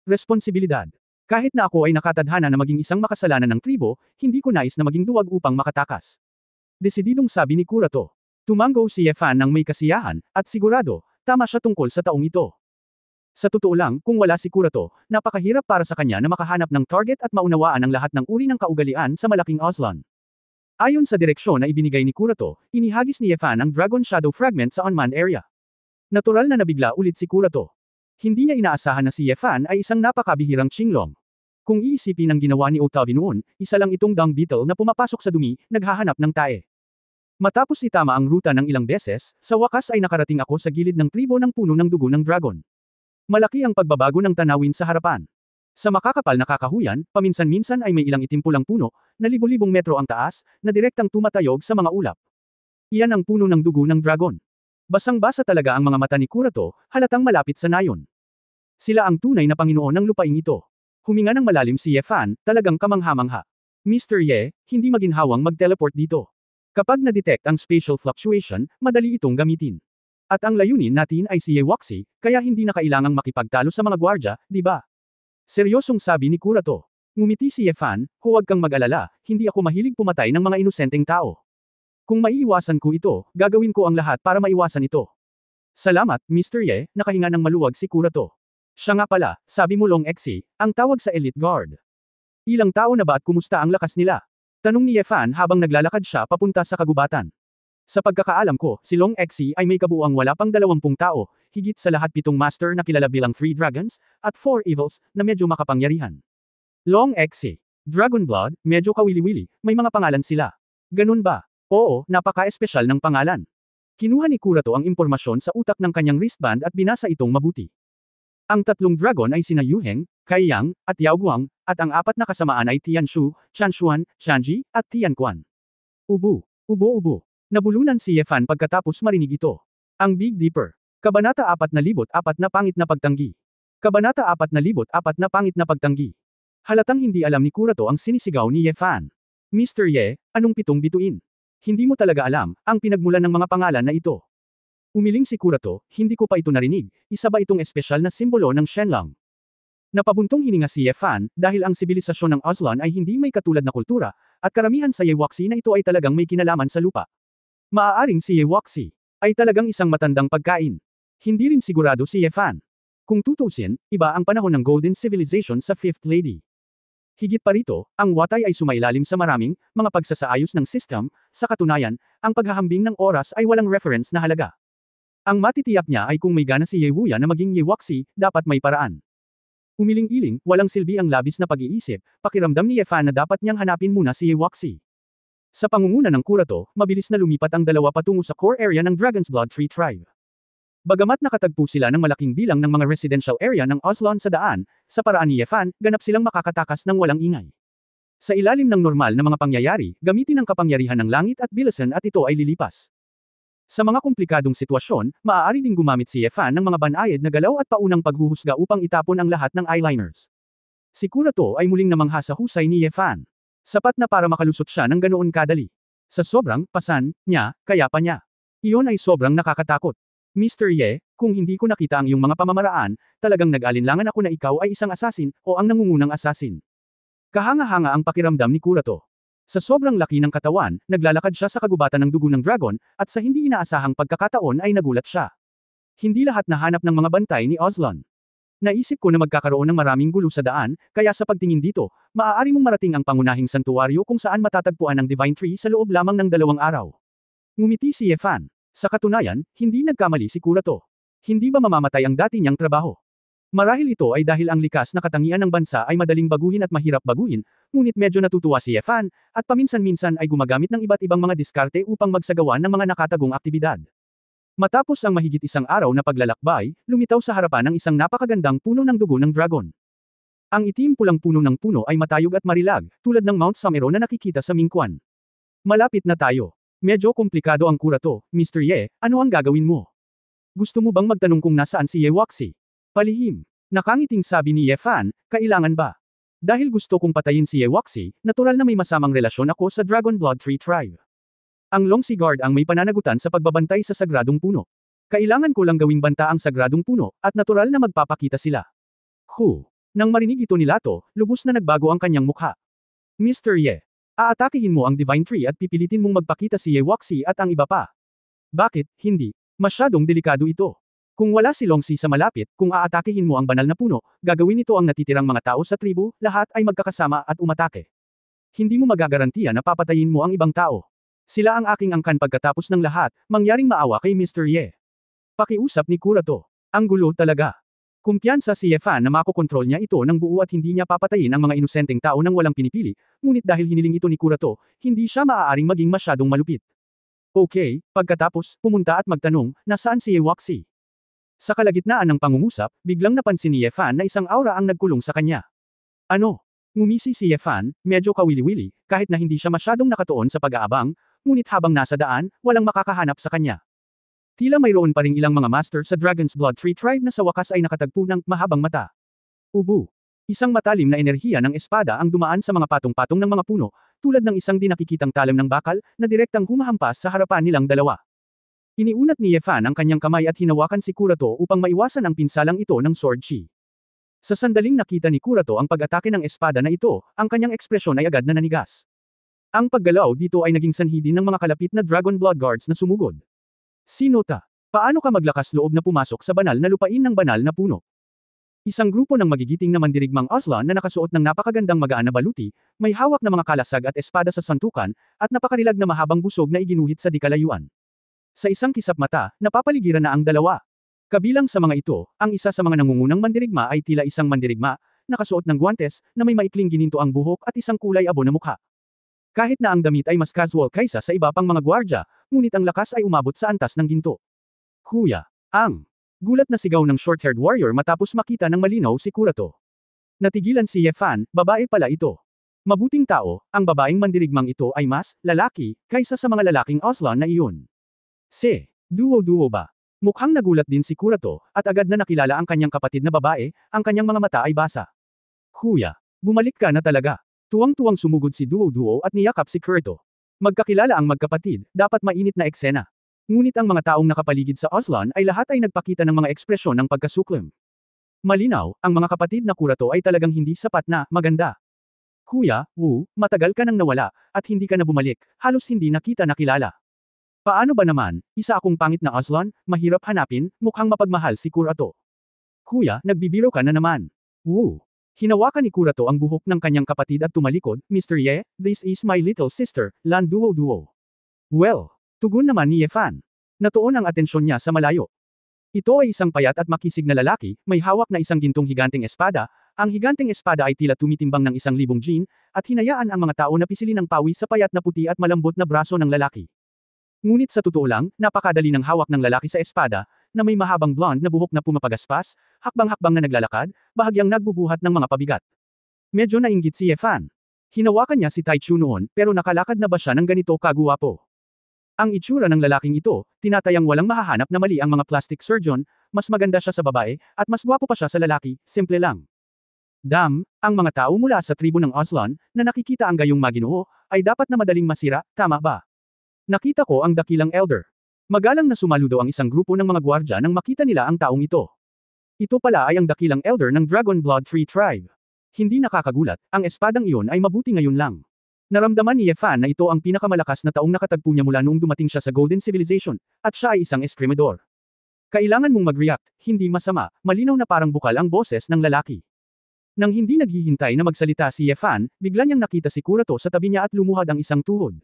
Responsibilidad. Kahit na ako ay nakatadhana na maging isang makasalanan ng tribo, hindi ko nais na maging duwag upang makatakas. Desididong sabi ni Kurato. Tumango si Ye Fan ng may kasiyahan, at sigurado, tama siya tungkol sa taong ito. Sa totoo lang, kung wala si Kurato, napakahirap para sa kanya na makahanap ng target at maunawaan ang lahat ng uri ng kaugalian sa malaking Ozlon. Ayon sa direksyon na ibinigay ni Kurato, inihagis ni Ye Fan ang Dragon Shadow Fragment sa unmanned area. Natural na nabigla ulit si Kurato. Hindi niya inaasahan na si Ye Fan ay isang napakabihirang Qinglong. Kung iisipin ang ginawa ni Octavie noon, isa lang itong dung beetle na pumapasok sa dumi, naghahanap ng tae. Matapos itama ang ruta ng ilang beses, sa wakas ay nakarating ako sa gilid ng tribo ng puno ng dugo ng dragon. Malaki ang pagbabago ng tanawin sa harapan. Sa makakapal na kakahuyan, paminsan-minsan ay may ilang itimpulang puno, na libo-libong metro ang taas, na direktang tumatayog sa mga ulap. Iyan ang puno ng dugo ng dragon. Basang-basa talaga ang mga mata ni Kurato, halatang malapit sa nayon. Sila ang tunay na Panginoon ng lupaing ito. Huminga ng malalim si Ye Fan, talagang kamangha-mangha. Mr. Ye, hindi maginhawang mag-teleport dito. Kapag na-detect ang spatial fluctuation, madali itong gamitin. At ang layunin natin ay si Ye Wuxi, kaya hindi na kailangang makipagtalo sa mga gwardya, di ba? Seryosong sabi ni Kurato. Ngumiti si Ye Fan, huwag kang mag-alala, hindi ako mahilig pumatay ng mga inosenteng tao. Kung maiiwasan ko ito, gagawin ko ang lahat para maiwasan ito. Salamat, Mr. Ye, nakahinga ng maluwag si Kurato. Siya nga pala, sabi mo Long Exi, ang tawag sa Elite Guard. Ilang tao na ba at kumusta ang lakas nila? Tanong ni Ye Fan habang naglalakad siya papunta sa kagubatan. Sa pagkakaalam ko, si Long Exi ay may kabuuang wala pang 20 tao, higit sa lahat 7 master na kilala bilang 3 dragons, at 4 evils, na medyo makapangyarihan. Long Exi. Dragon Blood, medyo kawili-wili, may mga pangalan sila. Ganun ba? Oo, napaka-espesyal ng pangalan. Kinuha ni Kurato ang impormasyon sa utak ng kanyang wristband at binasa itong mabuti. Ang 3 dragon ay sina Yu Heng, Kai Yang, at Yao Guang, at ang 4 na kasamaan ay Tian Shu, Chan Xuan, Shanji, at Tian Quan. Ubu. Ubo-ubo. Nabulunan si Ye Fan pagkatapos marinig ito. Ang Big Dipper. Kabanata 4,004 na pangit na pagtanggi. Kabanata 4,004 na pangit na pagtanggi. Halatang hindi alam ni Kurato ang sinisigaw ni Ye Fan. Mr. Ye, anong pitong bituin? Hindi mo talaga alam, ang pinagmulan ng mga pangalan na ito. Umiling si Kurato, hindi ko pa ito narinig, isa ba itong espesyal na simbolo ng Shenlong? Napabuntong hininga si Ye Fan, dahil ang sibilisasyon ng Ozlon ay hindi may katulad na kultura, at karamihan sa Ye Wuxi na ito ay talagang may kinalaman sa lupa. Maaaring si Ye Wuxi ay talagang isang matandang pagkain. Hindi rin sigurado si Ye Fan. Kung tutusin, iba ang panahon ng Golden Civilization sa Fifth Lady. Higit pa rito, ang Watay ay sumailalim sa maraming mga pagsasaayos ng system, sa katunayan, ang paghahambing ng oras ay walang reference na halaga. Ang matitiyak niya ay kung may gana si Ye Wuya na maging Ye Wuxi, dapat may paraan. Umiling-iling, walang silbi ang labis na pag-iisip, pakiramdam ni Ye Fan na dapat niyang hanapin muna si Ye Wuxi. Sa pangunguna ng Kurato, mabilis na lumipat ang dalawa patungo sa core area ng Dragon's Blood Tree Tribe. Bagamat nakatagpo sila ng malaking bilang ng mga residential area ng Oslan sa daan, sa paraan ni Yefan, ganap silang makakatakas ng walang ingay. Sa ilalim ng normal na mga pangyayari, gamitin ang kapangyarihan ng langit at bilasan at ito ay lilipas. Sa mga komplikadong sitwasyon, maaari ding gumamit si Yefan ng mga banayad na galaw at paunang paghuhusga upang itapon ang lahat ng eyeliners. Si Kurato ay muling namangha sa husay ni Yefan. Sapat na para makalusot siya ng ganoon kadali. Sa sobrang pasan niya, kaya pa niya. Iyon ay sobrang nakakatakot. Mr. Ye, kung hindi ko nakita ang iyong mga pamamaraan, talagang nag-alinlangan ako na ikaw ay isang asasin o ang nangungunang asasin. Kahanga-hanga ang pakiramdam ni Kurato. Sa sobrang laki ng katawan, naglalakad siya sa kagubatan ng dugo ng dragon, at sa hindi inaasahang pagkakataon ay nagulat siya. Hindi lahat nahanap ng mga bantay ni Oslan. Naisip ko na magkakaroon ng maraming gulo sa daan, kaya sa pagtingin dito, maaari mong marating ang pangunahing santuwaryo kung saan matatagpuan ang Divine Tree sa loob lamang ng 2 araw. Ngumiti si Yefan. Sa katunayan, hindi nagkamali si Kurato. Hindi ba mamamatay ang dati niyang trabaho? Marahil ito ay dahil ang likas na katangian ng bansa ay madaling baguhin at mahirap baguhin, ngunit medyo natutuwa si Yefan, at paminsan-minsan ay gumagamit ng iba't ibang mga diskarte upang magsagawa ng mga nakatagong aktibidad. Matapos ang mahigit 1 araw na paglalakbay, lumitaw sa harapan ng isang napakagandang puno ng dugo ng dragon. Ang itim-pulang puno ng puno ay matayog at marilag, tulad ng Mount Samero na nakikita sa Mingquan. Malapit na tayo. Medyo komplikado ang Kurato, Mr. Ye, ano ang gagawin mo? Gusto mo bang magtanong kung nasaan si Ye Waxi? Palihim. Nakangiting sabi ni Yefan, kailangan ba? Dahil gusto kong patayin si Ye Waxi, natural na may masamang relasyon ako sa Dragon Blood Tree Tribe. Ang Longsi Guard ang may pananagutan sa pagbabantay sa sagradong puno. Kailangan ko lang gawing banta ang sagradong puno, at natural na magpapakita sila. Nang marinig ito ni Lato, lubos na nagbago ang kanyang mukha. Mr. Ye, aatakihin mo ang Divine Tree at pipilitin mong magpakita si Ye Waxi at ang iba pa. Bakit, hindi? Masyadong delikado ito. Kung wala si Longsi sa malapit, kung aatakihin mo ang banal na puno, gagawin nito ang natitirang mga tao sa tribu, lahat ay magkakasama at umatake. Hindi mo magagarantiya na papatayin mo ang ibang tao. Sila ang aking angkan pagkatapos ng lahat, mangyaring maawa kay Mr. Ye. Pakiusap ni Kurato. Ang gulo talaga. Kumpiyansa si Yefan na makokontrol niya ito ng buo at hindi niya papatayin ang mga inosenteng tao nang walang pinipili, ngunit dahil hiniling ito ni Kurato, hindi siya maaaring maging masyadong malupit. Okay, pagkatapos, pumunta at magtanong, nasaan si Ye Waxi? Sa kalagitnaan ng pangungusap, biglang napansin ni Yefan na isang aura ang nagkulong sa kanya. Ano? Ngumisi si Yefan, medyo kawili-wili, kahit na hindi siya masyadong nakatuon sa pag-aabang, ngunit habang nasa daan, walang makakahanap sa kanya. Tila mayroon pa ring ilang mga master sa Dragon's Blood Tree Tribe na sa wakas ay nakatagpo ng mahabang mata. Ubu. Isang matalim na enerhiya ng espada ang dumaan sa mga patong-patong ng mga puno, tulad ng isang di nakikitang talim ng bakal, na direktang humahampas sa harapan nilang dalawa. Iniunat ni Yefan ang kanyang kamay at hinawakan si Kurato upang maiwasan ang pinsalang ito ng sword chi. Sa sandaling nakita ni Kurato ang pag-atake ng espada na ito, ang kanyang ekspresyon ay agad na nanigas. Ang paggalaw dito ay naging sanhi din ng mga kalapit na Dragon Blood Guards na sumugod. Sinota, paano ka maglakas loob na pumasok sa banal na lupain ng banal na puno? Isang grupo ng magigiting na mandirigmang Oslan na nakasuot ng napakagandang magaan na baluti, may hawak na mga kalasag at espada sa santukan, at napakarilag na mahabang busog na iginuhit sa dikalayuan. Sa isang kisap mata, napapaligiran na ang dalawa. Kabilang sa mga ito, ang isa sa mga nangungunang mandirigma ay tila isang mandirigma, nakasuot ng guwantes, na may maikling gininto ang buhok at isang kulay abo na mukha. Kahit na ang damit ay mas casual kaysa sa iba pang mga gwardya, ngunit ang lakas ay umabot sa antas ng ginto. Kuya, ang gulat na sigaw ng short-haired warrior matapos makita ng malinaw si Kurato. Natigilan si Yefan, babae pala ito. Mabuting tao, ang babaeng mandirigmang ito ay mas lalaki kaysa sa mga lalaking Oslan na iyon. Duo-duo ba? Mukhang nagulat din si Kurato, at agad na nakilala ang kanyang kapatid na babae, ang kanyang mga mata ay basa. Kuya, bumalik ka na talaga. Tuwang-tuwang sumugod si Duo-duo at niyakap si Kurato. Magkakilala ang magkapatid, dapat mainit na eksena. Ngunit ang mga taong nakapaligid sa Oslan ay lahat ay nagpakita ng mga ekspresyon ng pagkasuklam. Malinaw, ang mga kapatid na Kurato ay talagang hindi sapat na maganda. Kuya, matagal ka nang nawala, at hindi ka na bumalik, halos hindi na kita nakilala. Paano ba naman, isa akong pangit na Oslan, mahirap hanapin, mukhang mapagmahal si Kurato. Kuya, nagbibiro ka na naman. Hinawakan ni Kurato ang buhok ng kanyang kapatid at tumalikod, Mr. Ye, this is my little sister, Lan Duo-duo. Well, tugon naman ni Yefan. Natuon ang atensyon niya sa malayo. Ito ay isang payat at makisig na lalaki, may hawak na isang gintong higanteng espada, ang higanteng espada ay tila tumitimbang ng 1,000 jin, at hinayaan ang mga tao na pisilin ng pawi sa payat na puti at malambot na braso ng lalaki. Ngunit sa totoo lang, napakadali ng hawak ng lalaki sa espada, na may mahabang blonde na buhok na pumapagaspas, hakbang-hakbang na naglalakad, bahagyang nagbubuhat ng mga pabigat. Medyo nainggit si Ye Fan. Hinawakan niya si Tai Chu noon, pero nakalakad na ba siya ng ganito kaguwapo? Ang itsura ng lalaking ito, tinatayang walang mahahanap na mali ang mga plastic surgeon, mas maganda siya sa babae, at mas gwapo pa siya sa lalaki, simple lang. Ang mga tao mula sa tribo ng Oslan, na nakikita ang gayong maginoo, ay dapat na madaling masira, tama ba? Nakita ko ang dakilang elder. Magalang na sumaludo ang isang grupo ng mga gwardya nang makita nila ang taong ito. Ito pala ay ang dakilang elder ng Dragon Blood Tree Tribe. Hindi nakakagulat, ang espadang iyon ay mabuti ngayon lang. Naramdaman ni Ye Fan na ito ang pinakamalakas na taong nakatagpo niya mula noong dumating siya sa Golden Civilization, at siya ay isang eskrimador. Kailangan mong mag-react, hindi masama, malinaw na parang bukal ang boses ng lalaki. Nang hindi naghihintay na magsalita si Ye Fan, bigla niyang nakita si Kurato sa tabi niya at lumuhad ang isang tuhod.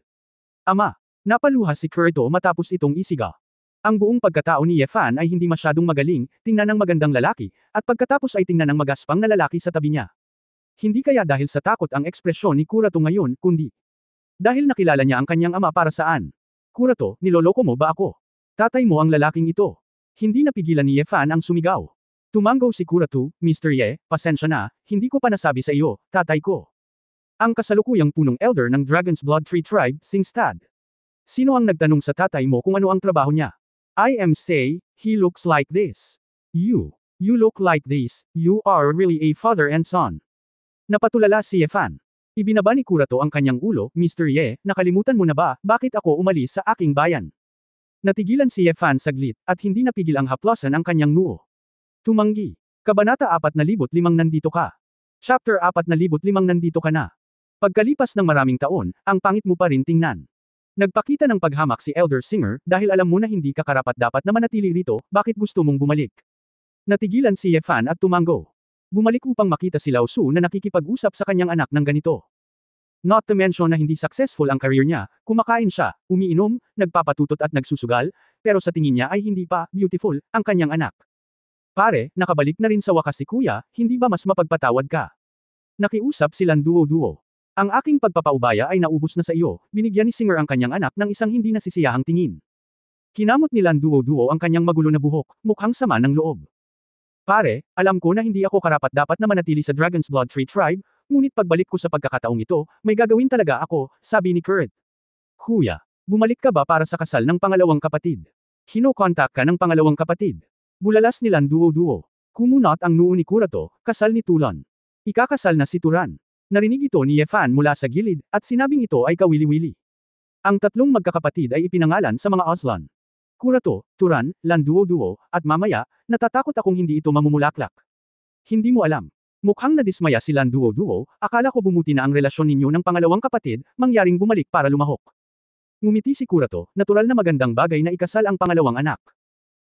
Ama! Napaluha si Kurato matapos itong isiga. Ang buong pagkatao ni Ye Fan ay hindi masyadong magaling, tingnan ng magandang lalaki, at pagkatapos ay tingnan ng magaspang na lalaki sa tabi niya. Hindi kaya dahil sa takot ang ekspresyon ni Kurato ngayon, kundi dahil nakilala niya ang kanyang ama para saan. Kurato, niloloko mo ba ako? Tatay mo ang lalaking ito. Hindi napigilan ni Ye Fan ang sumigaw. Tumango si Kurato, Mr. Ye, pasensya na, hindi ko pa nasabi sa iyo, tatay ko. Ang kasalukuyang punong elder ng Dragon's Blood Tree Tribe, Singstad. Sino ang nagtanong sa tatay mo kung ano ang trabaho niya? I am say, he looks like this. You look like this, you are really a father and son. Napatulala si Ye Fan. Ibinaba ni Kurato ang kanyang ulo, Mr. Ye, nakalimutan mo na ba, bakit ako umalis sa aking bayan? Natigilan si Ye Fan saglit, at hindi napigil ang haplasan ang kanyang noo. Tumanggi. Kabanata 4,500 nandito ka. Chapter 4,500 nandito ka na. Pagkalipas ng maraming taon, ang pangit mo pa rin tingnan. Nagpakita ng paghamak si Elder Singer, dahil alam mo na hindi ka karapat-dapat na manatili rito, bakit gusto mong bumalik? Natigilan si Ye Fan at tumango. Bumalik upang makita si Lao Su na nakikipag-usap sa kanyang anak ng ganito. Not to mention na hindi successful ang career niya, kumakain siya, umiinom, nagpapatutot at nagsusugal, pero sa tingin niya ay hindi pa beautiful ang kanyang anak. Pare, nakabalik na rin sa wakas si kuya, hindi ba mas mapagpatawad ka? Nakiusap silang duo-duo. Ang aking pagpapaubaya ay naubos na sa iyo, binigyan ni Singer ang kanyang anak ng isang hindi nasisiyahang tingin. Kinamot nilang duo-duo ang kanyang magulo na buhok, mukhang sama ng loob. Pare, alam ko na hindi ako karapat-dapat na manatili sa Dragon's Blood Tree Tribe, ngunit pagbalik ko sa pagkakataong ito, may gagawin talaga ako, sabi ni Kurt. Kuya, bumalik ka ba para sa kasal ng pangalawang kapatid? Kino-contact ka ng pangalawang kapatid? Bulalas nilang duo-duo. Kumunot ang noo ni Kurato, kasal ni Tulon. Ikakasal na si Turan. Narinig ito ni Ye Fan mula sa gilid, at sinabing ito ay kawili-wili. Ang tatlong magkakapatid ay ipinangalan sa mga Oslan. Kurato, Turan, Lan Duo-Duo, at mamaya, natatakot akong hindi ito mamumulaklak. Hindi mo alam. Mukhang nadismaya si Lan Duo-Duo, akala ko bumuti na ang relasyon ninyo ng pangalawang kapatid, mangyaring bumalik para lumahok. Ngumiti si Kurato, natural na magandang bagay na ikasal ang pangalawang anak.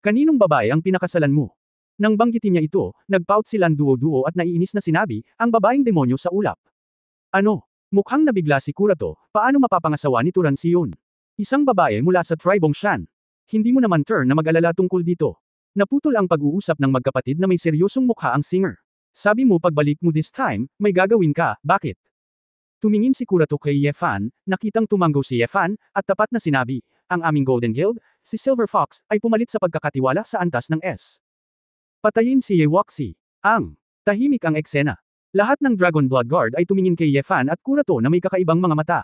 Kaninong babae ang pinakasalan mo? Nang banggitin niya ito, nagpout si Lan Duo-Duo at naiinis na sinabi, ang babaeng demonyo sa ulap. Ano? Mukhang nabigla si Kurato, paano mapapangasawa ni Turan si yun? Isang babae mula sa tribong Shan. Hindi mo naman turn na mag-alala tungkol dito. Naputol ang pag-uusap ng magkapatid na may seryosong mukha ang Singer. Sabi mo pagbalik mo this time, may gagawin ka, bakit? Tumingin si Kurato kay Ye Fan, nakitang tumango si Ye Fan, at tapat na sinabi, ang aming Golden Guild, si Silver Fox, ay pumalit sa pagkakatiwala sa antas ng S. Patayin si Ye Wuxi. Tahimik ang eksena. Lahat ng Dragon Blood Guard ay tumingin kay Ye Fan at Kurato na may kakaibang mga mata.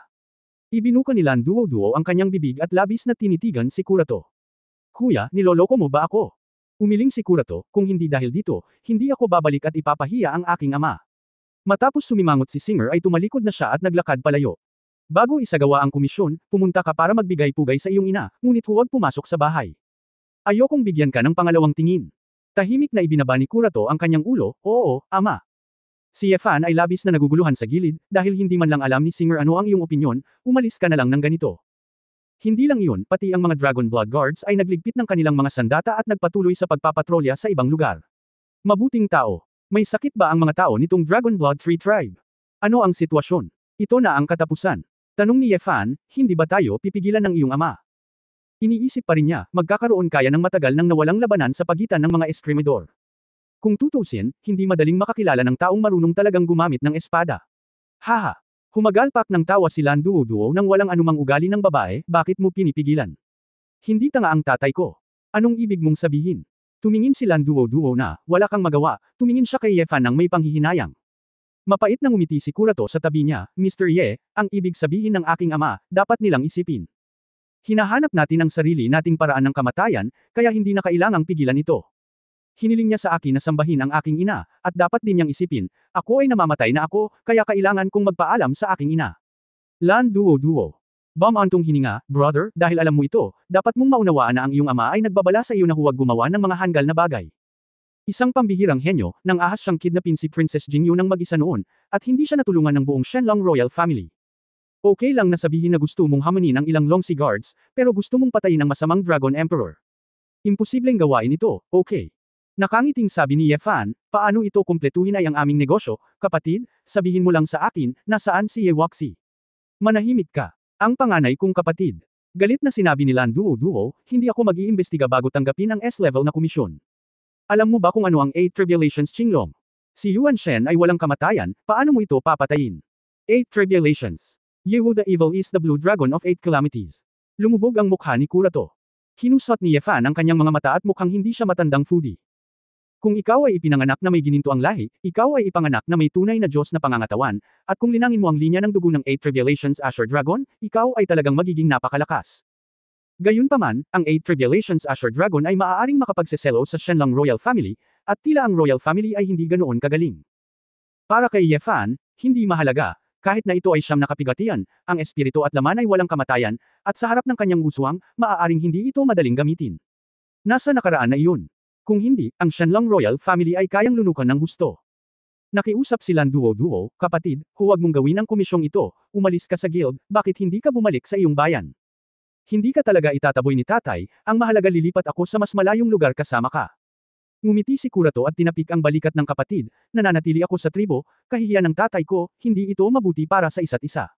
Ibinuka nilang duo-duo ang kanyang bibig at labis na tinitigan si Kurato. Kuya, niloloko mo ba ako? Umiling si Kurato, kung hindi dahil dito, hindi ako babalik at ipapahiya ang aking ama. Matapos sumimangot si Singer ay tumalikod na siya at naglakad palayo. Bago isagawa ang komisyon, pumunta ka para magbigay-pugay sa iyong ina, ngunit huwag pumasok sa bahay. Ayokong bigyan ka ng pangalawang tingin. Tahimik na ibinaba ni Kurato ang kanyang ulo, oo, ama. Si Ye Fan ay labis na naguguluhan sa gilid, dahil hindi man lang alam ni Singer ano ang iyong opinyon, umalis ka na lang ng ganito. Hindi lang iyon, pati ang mga Dragon Blood Guards ay nagligpit ng kanilang mga sandata at nagpatuloy sa pagpapatrolya sa ibang lugar. Mabuting tao. May sakit ba ang mga tao nitong Dragon Blood Tree Tribe? Ano ang sitwasyon? Ito na ang katapusan. Tanong ni Ye Fan, hindi ba tayo pipigilan ng iyong ama? Iniisip pa rin niya, magkakaroon kaya ng matagal nang nawalang labanan sa pagitan ng mga eskrimador. Kung tutusin, hindi madaling makakilala ng taong marunong talagang gumamit ng espada. Haha! Humagalpak ng tawa si Lan Duo-Duo nang walang anumang ugali ng babae, bakit mo pinipigilan? Hindi tanga ang tatay ko. Anong ibig mong sabihin? Tumingin si Lan Duo-Duo na, wala kang magawa, tumingin siya kay Ye Fan nang may panghihinayang. Mapait na ngumiti si Kurato sa tabi niya, Mr. Ye, ang ibig sabihin ng aking ama, dapat nilang isipin. Hinahanap natin ang sarili nating paraan ng kamatayan, kaya hindi na kailangang pigilan ito. Hiniling niya sa akin na sambahin ang aking ina, at dapat din niyang isipin, ako ay namamatay na ako, kaya kailangan kong magpaalam sa aking ina. Lan Duo-Duo. Bumantong hininga, brother, dahil alam mo ito, dapat mong maunawaan na ang iyong ama ay nagbabala sa iyo na huwag gumawa ng mga hanggal na bagay. Isang pambihirang henyo, nang ahas siyang kidnapin si Princess Jingyu nang mag-isa noon, at hindi siya natulungan ng buong Shenlong royal family. Okay lang na sabihin na gusto mong hamanin ang ilang Longxi guards, pero gusto mong patayin ang masamang Dragon Emperor. Imposibleng gawain ito, okay. Nakangiting sabi ni Ye Fan, paano ito kumpletuhin ay ang aming negosyo, kapatid, sabihin mo lang sa akin, nasaan si Ye Waxi? Manahimik ka. Ang panganay kong kapatid. Galit na sinabi ni Lan Duo-Duo, hindi ako mag-iimbestiga bago tanggapin ang S-level na komisyon. Alam mo ba kung ano ang 8 Tribulations Qinglong? Si Yuan Shen ay walang kamatayan, paano mo ito papatayin? 8 Tribulations. Yehu the Evil is the Blue Dragon of 8 Calamities. Lumubog ang mukha ni Kurato. Kinusot ni Ye Fan ang kanyang mga mata at mukhang hindi siya matandang foodie. Kung ikaw ay ipinanganak na may gininto ang lahi, ikaw ay ipanganak na may tunay na Diyos na pangangatawan, at kung linangin mo ang linya ng dugo ng 8 Tribulations Asher Dragon, ikaw ay talagang magiging napakalakas. Gayunpaman, ang 8 Tribulations Asher Dragon ay maaaring makapagseselo sa Shenlong Royal Family, at tila ang Royal Family ay hindi ganoon kagaling. Para kay Ye Fan, hindi mahalaga, kahit na ito ay siyam na kapigatian, ang espiritu at laman ay walang kamatayan, at sa harap ng kanyang uswang, maaaring hindi ito madaling gamitin. Nasa nakaraan na iyon. Kung hindi, ang Shenlong Royal Family ay kayang lunukan ng husto. Nakiusap si Lan Duo-Duo, kapatid, huwag mong gawin ang komisyong ito, umalis ka sa guild, bakit hindi ka bumalik sa iyong bayan? Hindi ka talaga itataboy ni tatay, ang mahalaga lilipat ako sa mas malayong lugar kasama ka. Ngumiti si Kurato at tinapik ang balikat ng kapatid, nananatili ako sa tribo, kahihiyan ng tatay ko, hindi ito mabuti para sa isa't isa.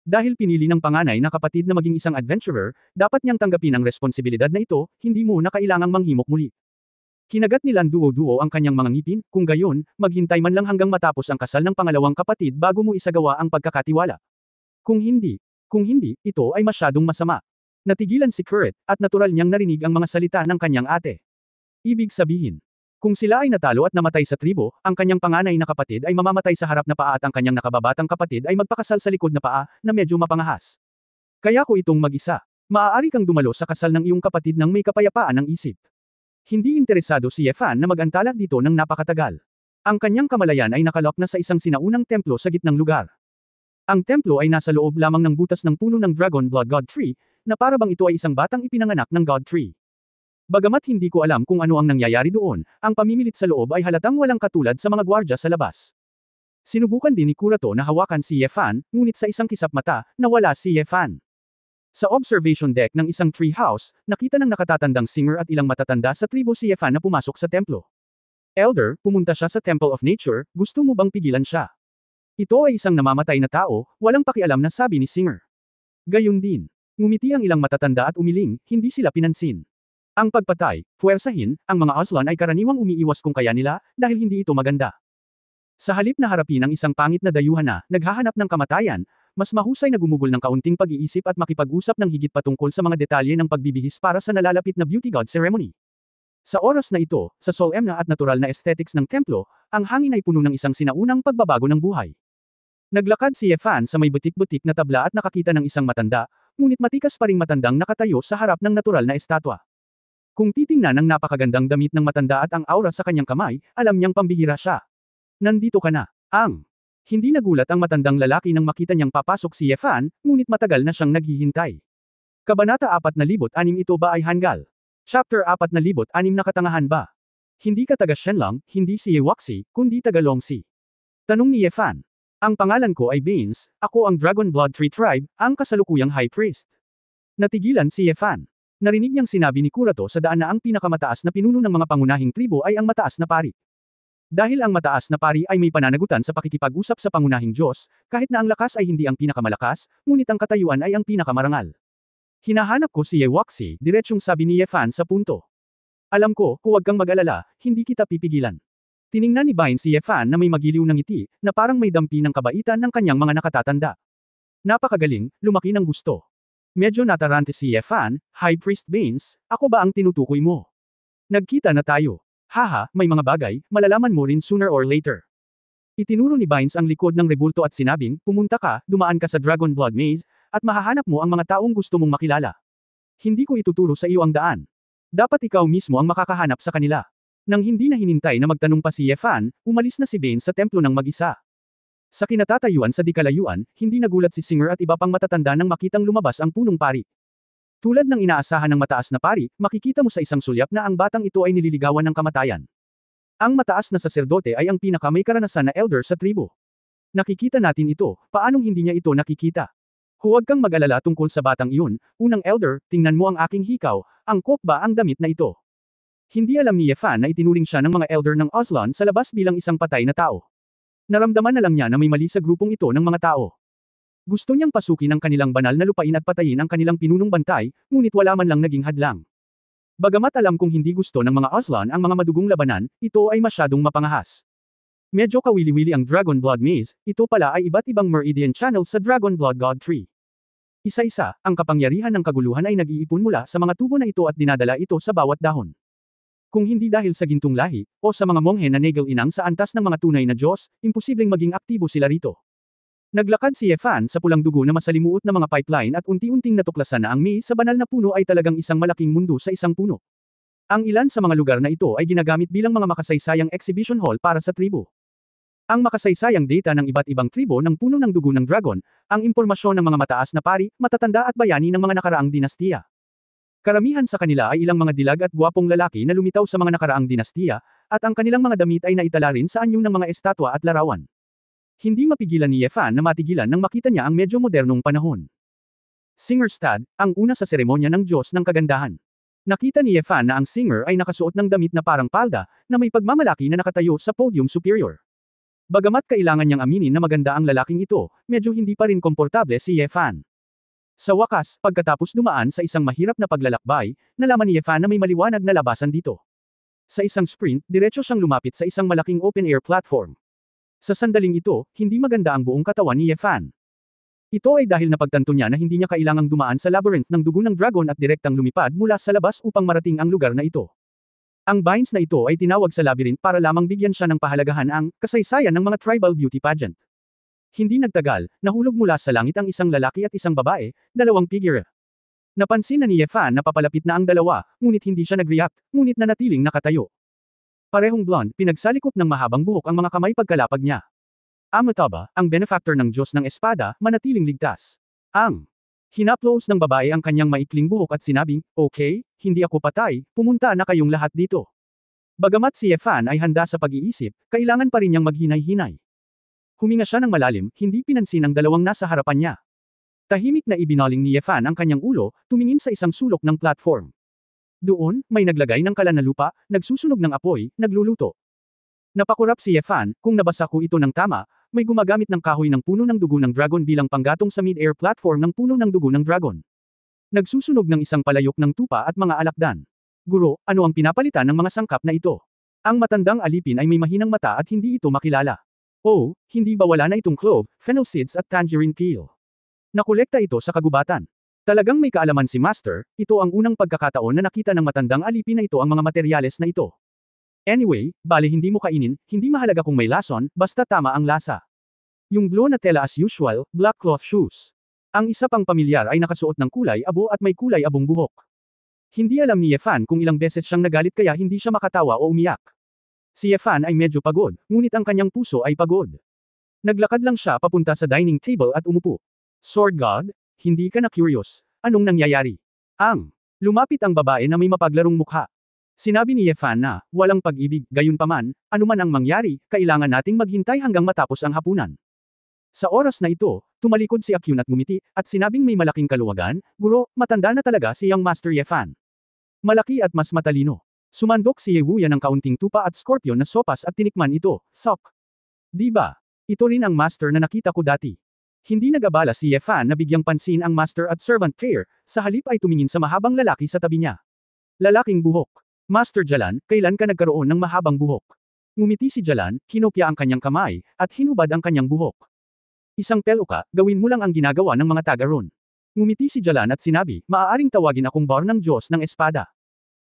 Dahil pinili ng panganay na kapatid na maging isang adventurer, dapat niyang tanggapin ang responsibilidad na ito, hindi mo na kailangang manghimok muli. Kinagat ni Lan Duo-Duo ang kanyang mga ngipin, kung gayon, maghintay man lang hanggang matapos ang kasal ng pangalawang kapatid bago mo isagawa ang pagkakatiwala. Kung hindi, ito ay masyadong masama. Natigilan si Kurt, at natural niyang narinig ang mga salita ng kanyang ate. Ibig sabihin, kung sila ay natalo at namatay sa tribo, ang kanyang panganay na kapatid ay mamamatay sa harap na paa at ang kanyang nakababatang kapatid ay magpakasal sa likod na paa, na medyo mapangahas. Kaya ko itong mag-isa. Maaari kang dumalo sa kasal ng iyong kapatid nang may kapayapaan ng isip. Hindi interesado si Ye Fan na mag-antala dito ng napakatagal. Ang kanyang kamalayan ay nakalok na sa isang sinaunang templo sa gitnang lugar. Ang templo ay nasa loob lamang ng butas ng puno ng Dragon Blood God Tree, na para bang ito ay isang batang ipinanganak ng God Tree. Bagamat hindi ko alam kung ano ang nangyayari doon, ang pamimilit sa loob ay halatang walang katulad sa mga gwardya sa labas. Sinubukan din ni Kurato na hawakan si Ye Fan, ngunit sa isang kisap mata, nawala si Ye Fan. Sa observation deck ng isang tree house, nakita ng nakatatandang singer at ilang matatanda sa tribo si Ye Fan na pumasok sa templo. Elder, pumunta siya sa Temple of Nature, gusto mo bang pigilan siya? Ito ay isang namamatay na tao, walang pakialam na sabi ni Singer. Gayun din. Ngumiti ang ilang matatanda at umiling, hindi sila pinansin. Ang pagpatay, puwersahin, ang mga Aslan ay karaniwang umiiwas kung kaya nila, dahil hindi ito maganda. Sa halip na harapin ang isang pangit na dayuhan na, naghahanap ng kamatayan, mas mahusay na gumugol ng kaunting pag-iisip at makipag-usap ng higit patungkol sa mga detalye ng pagbibihis para sa nalalapit na beauty god ceremony. Sa oras na ito, sa solemn at natural na aesthetics ng templo, ang hangin ay puno ng isang sinaunang pagbabago ng buhay. Naglakad si Ye Fan sa may butik-butik na tabla at nakakita ng isang matanda, ngunit matikas pa ring matandang nakatayo sa harap ng natural na estatwa. Kung titingnan ang napakagandang damit ng matanda at ang aura sa kanyang kamay, alam niyang pambihira siya. Nandito ka na. Hindi nagulat ang matandang lalaki nang makita niyang papasok si Ye Fan, ngunit matagal na siyang naghihintay. Kabanata 4,600 ito ba ay hanggal? Chapter 4,600 na katangahan ba? Hindi ka taga Shenlong, hindi si Ye Waxi, kundi taga Longxi. Tanong ni Ye Fan. Ang pangalan ko ay Baines, ako ang Dragon Blood Tree Tribe, ang kasalukuyang High Priest. Natigilan si Ye Fan. Narinig niyang sinabi ni Kurato sa daan na ang pinakamataas na pinuno ng mga pangunahing tribo ay ang mataas na pari. Dahil ang mataas na pari ay may pananagutan sa pakikipag-usap sa pangunahing Diyos, kahit na ang lakas ay hindi ang pinakamalakas, ngunit ang katayuan ay ang pinakamarangal. Hinahanap ko si Ye Waxi, diretsyong sabi ni Ye Fan sa punto. Alam ko, huwag kang mag-alala, hindi kita pipigilan. Tiningnan ni Vine si Ye Fan na may magiliw ng ngiti, na parang may dampi ng kabaitan ng kanyang mga nakatatanda. Napakagaling, lumaki ng gusto. Medyo natarante si Ye Fan, High Priest Baines, ako ba ang tinutukoy mo? Nagkita na tayo. Haha, may mga bagay, malalaman mo rin sooner or later. Itinuro ni Vines ang likod ng rebulto at sinabing, pumunta ka, dumaan ka sa Dragon Blood Maze, at mahahanap mo ang mga taong gusto mong makilala. Hindi ko ituturo sa iyo ang daan. Dapat ikaw mismo ang makakahanap sa kanila. Nang hindi na hinintay na magtanong pa si Ye Fan, umalis na si Baines sa templo ng mag-isa. Sa kinatatayuan sa di-kalayuan, hindi nagulat si Singer at iba pang matatanda nang makitang lumabas ang punong pari. Tulad ng inaasahan ng mataas na pari, makikita mo sa isang sulyap na ang batang ito ay nililigawan ng kamatayan. Ang mataas na saserdote ay ang pinaka may karanasan na elder sa tribo. Nakikita natin ito, paanong hindi niya ito nakikita? Huwag kang mag-alala tungkol sa batang iyon, unang elder, tingnan mo ang aking hikaw, angkop ba ang damit na ito? Hindi alam ni Ye Fan na itinuring siya ng mga elder ng Ozlon sa labas bilang isang patay na tao. Naramdaman na lang niya na may mali sa grupong ito ng mga tao. Gusto niyang pasukin ang kanilang banal na lupain at patayin ang kanilang pinunong bantay, ngunit wala man lang naging hadlang. Bagamat alam kong hindi gusto ng mga Ozlon ang mga madugong labanan, ito ay masyadong mapangahas. Medyo kawili-wili ang Dragon Blood Maze, ito pala ay iba't ibang Meridian Channel sa Dragon Blood God Tree. Isa-isa, ang kapangyarihan ng kaguluhan ay nag-iipon mula sa mga tubo na ito at dinadala ito sa bawat dahon. Kung hindi dahil sa gintong lahi, o sa mga monghe na nagal-inang sa antas ng mga tunay na Diyos, imposibleng maging aktibo sila rito. Naglakad si Ye Fan sa pulang dugo na masalimuot na mga pipeline at unti-unting natuklasan na ang maze sa banal na puno ay talagang isang malaking mundo sa isang puno. Ang ilan sa mga lugar na ito ay ginagamit bilang mga makasaysayang exhibition hall para sa tribo. Ang makasaysayang data ng iba't ibang tribo ng puno ng dugo ng dragon, ang impormasyon ng mga mataas na pari, matatanda at bayani ng mga nakaraang dinastiya. Karamihan sa kanila ay ilang mga dilag at gwapong lalaki na lumitaw sa mga nakaraang dinastiya, at ang kanilang mga damit ay naitala rin sa anyo ng mga estatwa at larawan. Hindi mapigilan ni Ye Fan na matigilan nang makita niya ang medyo modernong panahon. Singerstad, ang una sa seremonya ng Diyos ng kagandahan. Nakita ni Ye Fan na ang singer ay nakasuot ng damit na parang palda, na may pagmamalaki na nakatayo sa podium superior. Bagamat kailangan niyang aminin na maganda ang lalaking ito, medyo hindi pa rin komportable si Ye Fan. Sa wakas, pagkatapos dumaan sa isang mahirap na paglalakbay, nalaman ni Ye Fan na may maliwanag na labasan dito. Sa isang sprint, diretso siyang lumapit sa isang malaking open-air platform. Sa sandaling ito, hindi maganda ang buong katawan ni Ye Fan. Ito ay dahil napagtanto niya na hindi niya kailangang dumaan sa labyrinth ng dugo ng dragon at direktang lumipad mula sa labas upang marating ang lugar na ito. Ang vines na ito ay tinawag sa labyrinth para lamang bigyan siya ng pahalagahan ang kasaysayan ng mga tribal beauty pageant. Hindi nagtagal, nahulog mula sa langit ang isang lalaki at isang babae, dalawang figure. Napansin na ni Ye Fan na papalapit na ang dalawa, ngunit hindi siya nag-react, ngunit nanatiling nakatayo. Parehong blonde, pinagsalikop ng mahabang buhok ang mga kamay pagkalapag niya. Amitabha, ang benefactor ng Diyos ng Espada, manatiling ligtas. Ang hinaplos ng babae ang kanyang maikling buhok at sinabing, okay, hindi ako patay, pumunta na kayong lahat dito. Bagamat si Ye Fan ay handa sa pag-iisip, kailangan pa rin niyang maghinay-hinay. Huminga siya ng malalim, hindi pinansin ang dalawang nasa harapan niya. Tahimik na ibinaling ni Ye Fan ang kanyang ulo, tumingin sa isang sulok ng platform. Doon, may naglagay ng kalan na lupa, nagsusunog ng apoy, nagluluto. Napakurap si Ye Fan, kung nabasa ko ito ng tama, may gumagamit ng kahoy ng puno ng dugo ng dragon bilang panggatong sa mid-air platform ng puno ng dugo ng dragon. Nagsusunog ng isang palayok ng tupa at mga alakdan. Guro, ano ang pinapalitan ng mga sangkap na ito? Ang matandang alipin ay may mahinang mata at hindi ito makilala. Oh, hindi ba wala na itong clove, fennel seeds at tangerine peel? Nakolekta ito sa kagubatan. Talagang may kaalaman si Master, ito ang unang pagkakataon na nakita ng matandang alipin na ito ang mga materyales na ito. Anyway, bale hindi mo kainin, hindi mahalaga kung may lason, basta tama ang lasa. Yung blue na tela as usual, black cloth shoes. Ang isa pang pamilyar ay nakasuot ng kulay abo at may kulay abong buhok. Hindi alam ni Ye Fan kung ilang beses siyang nagalit kaya hindi siya makatawa o umiyak. Si Ye Fan ay medyo pagod, ngunit ang kanyang puso ay pagod. Naglakad lang siya papunta sa dining table at umupo. Sword God, hindi ka na curious. Anong nangyayari? Lumapit ang babae na may mapaglarong mukha. Sinabi ni Ye Fan na, walang pag-ibig, gayunpaman, anuman ang mangyari, kailangan nating maghintay hanggang matapos ang hapunan. Sa oras na ito, tumalikod si Akyun at ngumiti, at sinabing may malaking kaluwagan, guro, matanda na talaga si Young Master Ye Fan. Malaki at mas matalino. Sumandok si Ye Wuya ng kaunting tupa at scorpion na sopas at tinikman ito, sok. Di ba? Ito rin ang master na nakita ko dati. Hindi nag-abala si Ye Fan na bigyang pansin ang master at servant pair, sa halip ay tumingin sa mahabang lalaki sa tabi niya. Lalaking buhok. Master Jalan, kailan ka nagkaroon ng mahabang buhok? Ngumiti si Jalan, kinopya ang kanyang kamay, at hinubad ang kanyang buhok. Isang peluka, gawin mo lang ang ginagawa ng mga taga ron. Ngumiti si Jalan at sinabi, maaaring tawagin akong bar ng Diyos ng Espada.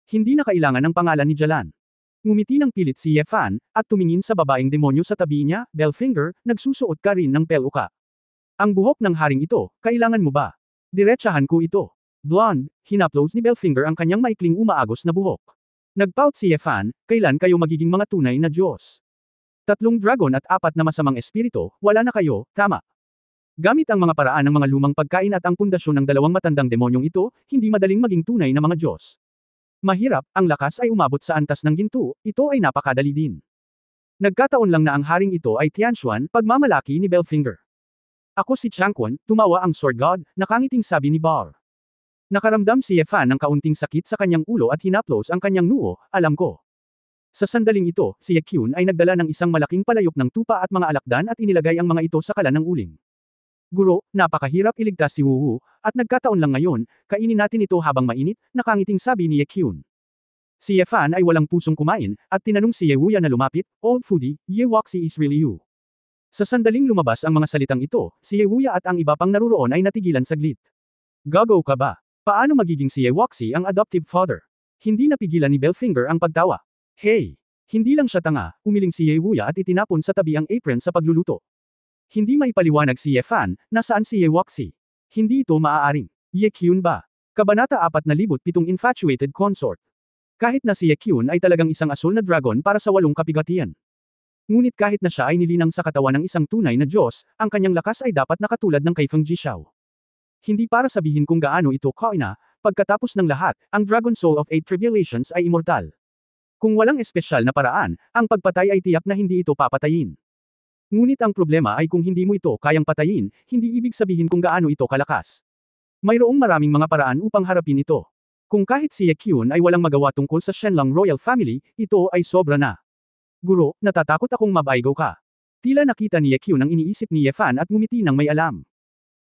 Hindi na kailangan ng pangalan ni Jalan. Ngumiti ng pilit si Ye Fan, at tumingin sa babaeng demonyo sa tabi niya, Bellfinger, nagsusuot ka rin ng peluka. Ang buhok ng haring ito, kailangan mo ba? Diretsahan ko ito. Blonde, hinaplos ni Bellfinger ang kanyang maikling umaagos na buhok. Nagpout si Ye Fan, kailan kayo magiging mga tunay na Diyos? 3 dragon at 4 na masamang espiritu, wala na kayo, tama. Gamit ang mga paraan ng mga lumang pagkain at ang pundasyon ng 2 matandang demonyong ito, hindi madaling maging tunay na mga Diyos. Mahirap, ang lakas ay umabot sa antas ng ginto, ito ay napakadali din. Nagkataon lang na ang haring ito ay Tianxuan, pagmamalaki ni Bellfinger. Ako si Changquan, tumawa ang Sword God, nakangiting sabi ni Bar. Nakaramdam si Ye Fan ng kaunting sakit sa kanyang ulo at hinaplos ang kanyang noo, alam ko. Sa sandaling ito, si Ye Kyun ay nagdala ng isang malaking palayok ng tupa at mga alakdan at inilagay ang mga ito sa kalan ng uling. Guro, napakahirap iligtas si Wu Wu, at nagkataon lang ngayon, kainin natin ito habang mainit, nakangiting sabi ni Ye Kyun. Si Ye Fan ay walang pusong kumain, at tinanong si Ye Wuya na lumapit, Old foodie, Ye Waxi is really you. Sa sandaling lumabas ang mga salitang ito, si Ye Wuya at ang iba pang naruroon ay natigilan saglit. Gago ka ba? Paano magiging si Ye Waxi ang adoptive father? Hindi napigilan ni Bellfinger ang pagtawa. Hey! Hindi lang siya tanga, umiling si Ye Wuya at itinapon sa tabi ang apron sa pagluluto. Hindi maipaliwanag si Ye Fan, nasaan si Ye Waxi? Hindi ito maaaring. Ye Kyun ba? Kabanata 4007 Infatuated Consort. Kahit na si Ye Kyun ay talagang isang asul na dragon para sa 8 kapigatian. Ngunit kahit na siya ay nilinang sa katawan ng isang tunay na Diyos, ang kanyang lakas ay dapat na katulad ng kay Feng Jishao. Hindi para sabihin kung gaano ito kaina, pagkatapos ng lahat, ang Dragon Soul of 8 Tribulations ay immortal. Kung walang espesyal na paraan, ang pagpatay ay tiyak na hindi ito papatayin. Ngunit ang problema ay kung hindi mo ito kayang patayin, hindi ibig sabihin kung gaano ito kalakas. Mayroong maraming mga paraan upang harapin ito. Kung kahit si Ye Kyun ay walang magawa tungkol sa Shenlong Royal Family, ito ay sobra na. Guro, natatakot akong mabaigaw ka. Tila nakita ni Ye Kyun ang iniisip ni Ye Fan at ngumiti ng may alam.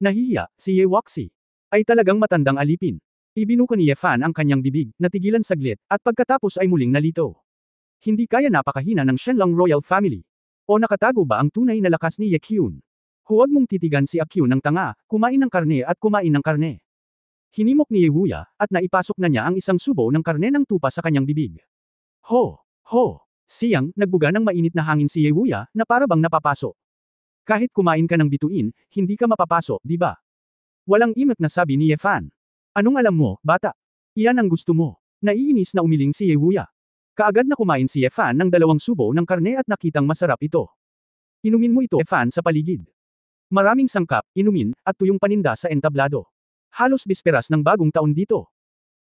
Nahihiya, si Ye Waxi ay talagang matandang alipin. Ibinuko ni Ye Fan ang kanyang bibig, natigilan saglit, at pagkatapos ay muling nalito. Hindi kaya napakahina ng Shenlong Royal Family. O nakatago ba ang tunay na lakas ni Ye Kyun? Huwag mong titigan si Kyun ng tanga, kumain ng karne at kumain ng karne. Hinimok ni Ye Wuya, at naipasok na niya ang isang subo ng karne ng tupa sa kanyang bibig. Ho! Ho! Siyang, nagbuga ng mainit na hangin si Ye Wuya, na parabang napapaso. Kahit kumain ka ng bituin, hindi ka mapapaso, di ba? Walang imek na sabi ni Ye Fan. Anong alam mo, bata? Iyan ang gusto mo. Naiinis na umiling si Ye Wuya. Kaagad na kumain si Ye Fan ng 2 subo ng karne at nakitang masarap ito. Inumin mo ito, Ye Fan sa paligid. Maraming sangkap, inumin, at tuyong paninda sa entablado. Halos bisperas ng bagong taon dito.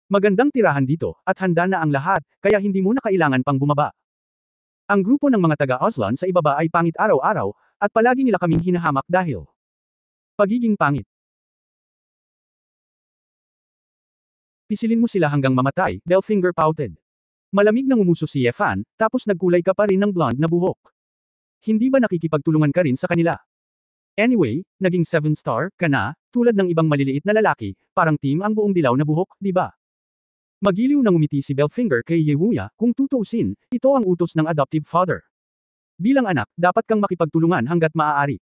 Magandang tirahan dito, at handa na ang lahat, kaya hindi mo na kailangan pang bumaba. Ang grupo ng mga taga-Oslan sa ibaba ay pangit araw-araw, at palagi nila kaming hinahamak dahil pagiging pangit. Pisilin mo sila hanggang mamatay, Bellfinger pouted. Malamig na ngumuso si Ye Fan, tapos nagkulay ka pa rin ng blonde na buhok. Hindi ba nakikipagtulungan ka rin sa kanila? Anyway, naging 7-star ka na, tulad ng ibang maliliit na lalaki, parang team ang buong dilaw na buhok, di ba? Magiliw na ngumiti si Bellfinger kay Ye Wuya, kung tutuusin, ito ang utos ng adoptive father. Bilang anak, dapat kang makipagtulungan hanggat maaari.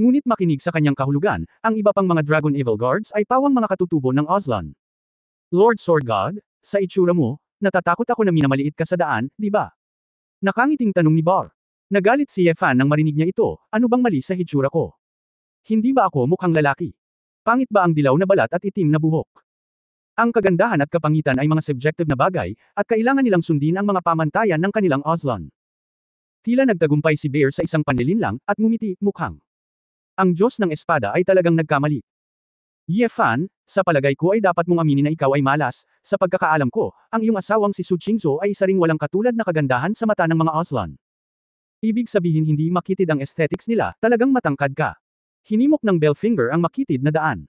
Ngunit makinig sa kanyang kahulugan, ang iba pang mga Dragon Evil Guards ay pawang mga katutubo ng Oslan. Lord Sword God, sa itsura mo, natatakot ako na minamaliit ka sa daan, di ba? Nakangiting tanong ni Bar. Nagalit si Ye Fan nang marinig niya ito, ano bang mali sa hitsura ko? Hindi ba ako mukhang lalaki? Pangit ba ang dilaw na balat at itim na buhok? Ang kagandahan at kapangitan ay mga subjective na bagay, at kailangan nilang sundin ang mga pamantayan ng kanilang Oslan. Tila nagtagumpay si Bear sa isang panlilinlang, at ngumiti, mukhang. Ang Diyos ng Espada ay talagang nagkamali. Ye Fan, sa palagay ko ay dapat mong aminin na ikaw ay malas, sa pagkakaalam ko, ang iyong asawang si Su Qingzhou ay isa ring walang katulad na kagandahan sa mata ng mga Oslan. Ibig sabihin hindi makitid ang aesthetics nila, talagang matangkad ka. Hinimok ng Bellfinger ang makitid na daan.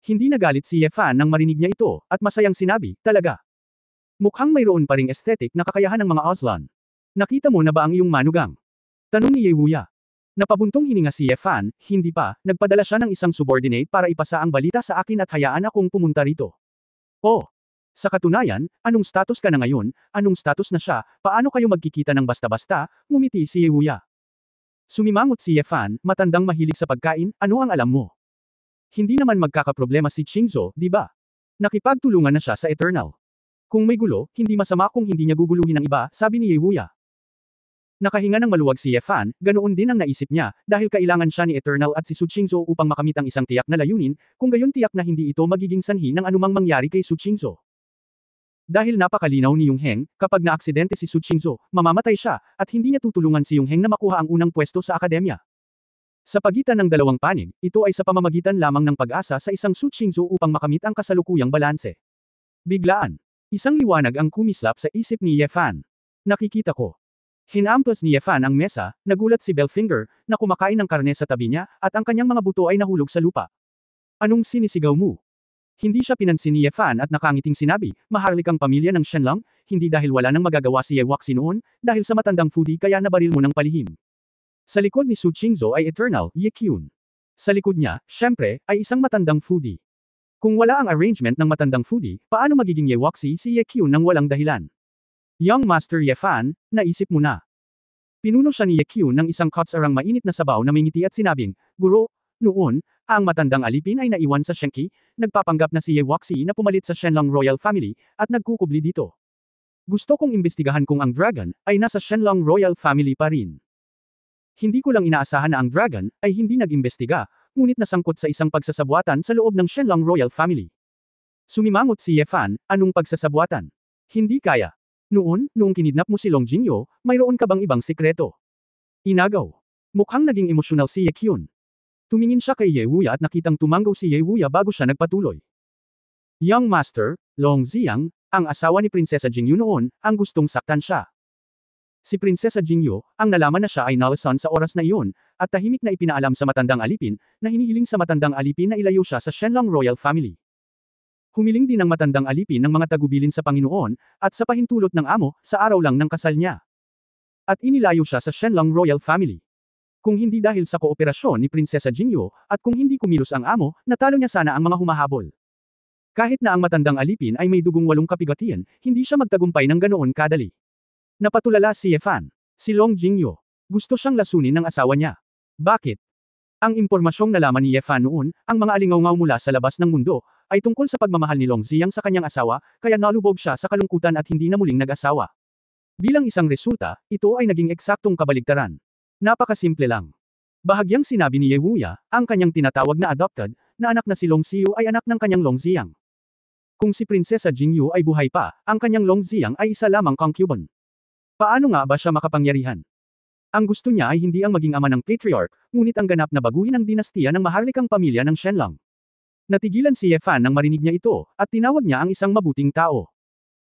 Hindi nagalit si Ye Fan nang marinig niya ito, at masayang sinabi, talaga. Mukhang mayroon pa ring aesthetic na kakayahan ng mga Oslan. Nakita mo na ba ang iyong manugang? Tanong ni Ye Wuya. Napabuntong hininga si Ye Fan, hindi pa, nagpadala siya ng isang subordinate para ipasa ang balita sa akin at hayaan akong pumunta rito. Oh! Sa katunayan, anong status ka na ngayon, anong status na siya, paano kayo magkikita ng basta-basta, ngumiti si Yehuya. Sumimangot si Yefan, matandang mahilig sa pagkain, ano ang alam mo? Hindi naman magkakaproblema si Chingzo, di ba? Nakipagtulungan na siya sa Eternal. Kung may gulo, hindi masama kung hindi niya guguluhin ang iba, sabi ni Yehuya. Nakahinga ng maluwag si Yefan, ganoon din ang naisip niya, dahil kailangan siya ni Eternal at si Su Chingzo upang makamit ang isang tiyak na layunin, kung gayon tiyak na hindi ito magiging sanhi ng anumang mangyari kay Su Chingzo. Dahil napakalinaw ni Yung Heng, kapag naaksidente si Su Chingzo, mamamatay siya, at hindi niya tutulungan si Yung Heng na makuha ang unang pwesto sa akademya. Sa pagitan ng dalawang panig, ito ay sa pamamagitan lamang ng pag-asa sa isang Su Chingzo upang makamit ang kasalukuyang balanse. Biglaan. Isang liwanag ang kumislap sa isip ni Yefan. Nakikita ko. Hinamplas ni Yefan ang mesa, nagulat si Belfinger, na kumakain ng karne sa tabi niya, at ang kanyang mga buto ay nahulog sa lupa. Anong sinisigaw mo? Hindi siya pinansin ni Yefan at nakangiting sinabi, maharlik ang pamilya ng Shenlong, hindi dahil wala nang magagawa si Ye Wuxi noon, dahil sa matandang foodie kaya nabaril mo ng palihim. Sa likod ni Su Chingzo ay Eternal, Ye Kyun. Sa likod niya, syempre, ay isang matandang foodie. Kung wala ang arrangement ng matandang foodie, paano magiging Ye Wuxi si Ye Kyun nang walang dahilan? Young Master Yefan, naisip mo na. Pinuno siya ni Ye Kyun ng isang kotsarang mainit na sabaw na may ngiti at sinabing, Guro, noon, ang matandang alipin ay naiwan sa Shenki, nagpapanggap na si Ye Wuxi na pumalit sa Shenlong Royal Family, at nagkukubli dito. Gusto kong imbestigahan kung ang dragon, ay nasa Shenlong Royal Family pa rin. Hindi ko lang inaasahan na ang dragon, ay hindi nag-imbestiga, ngunit nasangkot sa isang pagsasabwatan sa loob ng Shenlong Royal Family. Sumimangot si Yefan, anong pagsasabwatan? Hindi kaya. Noong kinidnap mo si Long Jingyo, mayroon ka bang ibang sikreto? Inagaw. Mukhang naging emosyonal si Ye Kyun. Tumingin siya kay Yehuya at nakitang tumanggaw si Yehuya bago siya nagpatuloy. Young Master, Long Ziyang, ang asawa ni Prinsesa Jingyu noon, ang gustong saktan siya. Si Prinsesa Jingyu, ang nalaman na siya ay nalasan sa oras na iyon, at tahimik na ipinaalam sa matandang alipin, na hinihiling sa matandang alipin na ilayo siya sa Shenlong Royal Family. Humiling din ang matandang alipin ng mga tagubilin sa Panginoon, at sa pahintulot ng amo, sa araw lang ng kasal niya. At inilayo siya sa Shenlong Royal Family. Kung hindi dahil sa kooperasyon ni Prinsesa Jingyu, at kung hindi kumilos ang amo, natalo niya sana ang mga humahabol. Kahit na ang matandang alipin ay may dugong 8 kabigatian, hindi siya magtagumpay ng ganoon kadali. Napatulala si Yefan. Si Long Jingyu. Gusto siyang lasunin ng asawa niya. Bakit? Ang impormasyong nalaman ni Yefan noon, ang mga alingaw-ngaw mula sa labas ng mundo, ay tungkol sa pagmamahal ni Long Ziyang sa kanyang asawa, kaya nalubog siya sa kalungkutan at hindi na muling nag-asawa. Bilang isang resulta, ito ay naging eksaktong kabaligtaran. Napakasimple lang. Bahagyang sinabi ni Yehuya, ang kanyang tinatawag na adopted, na anak na si Long Xiu ay anak ng kanyang Long Ziyang. Kung si Prinsesa Jingyu ay buhay pa, ang kanyang Long Ziyang ay isa lamang concubine. Paano nga ba siya makapangyarihan? Ang gusto niya ay hindi ang maging ama ng patriarch, ngunit ang ganap na baguhin ang dinastiya ng maharlikang pamilya ng Shenlong. Natigilan si Yefan nang marinig niya ito, at tinawag niya ang isang mabuting tao.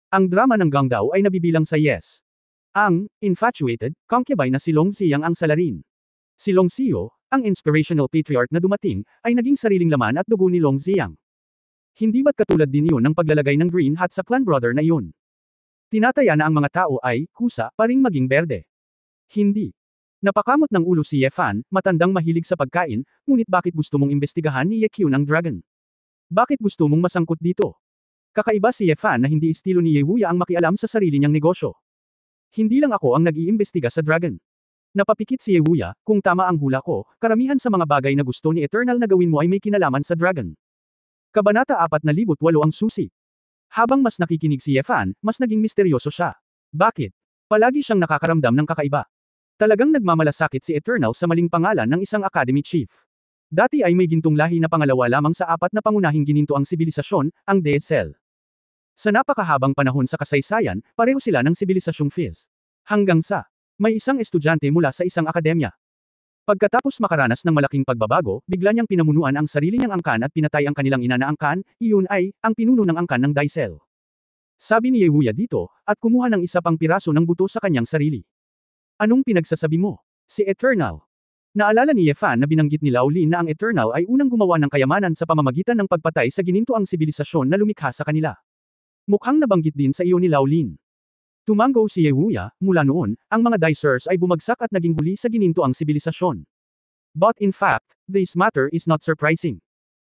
Ang drama ng Gangdao ay nabibilang sa yes. Ang infatuated concubine na si Long Ziyang ang salarin. Si Long Xiu, ang inspirational patriarch na dumating, ay naging sariling laman at dugo ni Long Ziyang. Hindi ba't katulad din iyon ng paglalagay ng green hat sa clan brother na iyon? Tinataya na ang mga tao ay, kusa, pa ring maging berde. Hindi. Napakamot ng ulo si Yefan, matandang mahilig sa pagkain, ngunit bakit gusto mong imbestigahan ni Ye Kyun ang dragon? Bakit gusto mong masangkot dito? Kakaiba si Yefan na hindi estilo ni Yehuya ang makialam sa sarili niyang negosyo. Hindi lang ako ang nag-iimbestiga sa dragon. Napapikit si Yehuya, kung tama ang hula ko, karamihan sa mga bagay na gusto ni Eternal na gawin mo ay may kinalaman sa dragon. Kabanata 408 ang susi. Habang mas nakikinig si Yefan, mas naging misteryoso siya. Bakit? Palagi siyang nakakaramdam ng kakaiba. Talagang nagmamalasakit si Eternal sa maling pangalan ng isang academy chief. Dati ay may gintong lahi na pangalawa lamang sa 4 na pangunahing gininto ang sibilisasyon, ang DSL. Sa napakahabang panahon sa kasaysayan, pareho sila ng sibilisasyong Fizz. Hanggang sa, may isang estudyante mula sa isang akademya. Pagkatapos makaranas ng malaking pagbabago, bigla niyang pinamunuan ang sarili niyang angkan at pinatay ang kanilang ina na angkan, iyon ay, ang pinuno ng angkan ng DSL. Sabi ni Yehuya dito, at kumuha ng isa pang piraso ng buto sa kanyang sarili. Anong pinagsasabi mo? Si Eternal. Naalala ni Yefan na binanggit ni Lao Lin na ang Eternal ay unang gumawa ng kayamanan sa pamamagitan ng pagpatay sa ginintoang sibilisasyon na lumikha sa kanila. Mukhang nabanggit din sa iyo ni Lao Lin. Tumanggo si Yehuya, mula noon, ang mga Daisers ay bumagsak at naging huli sa ginintoang sibilisasyon. But in fact, this matter is not surprising.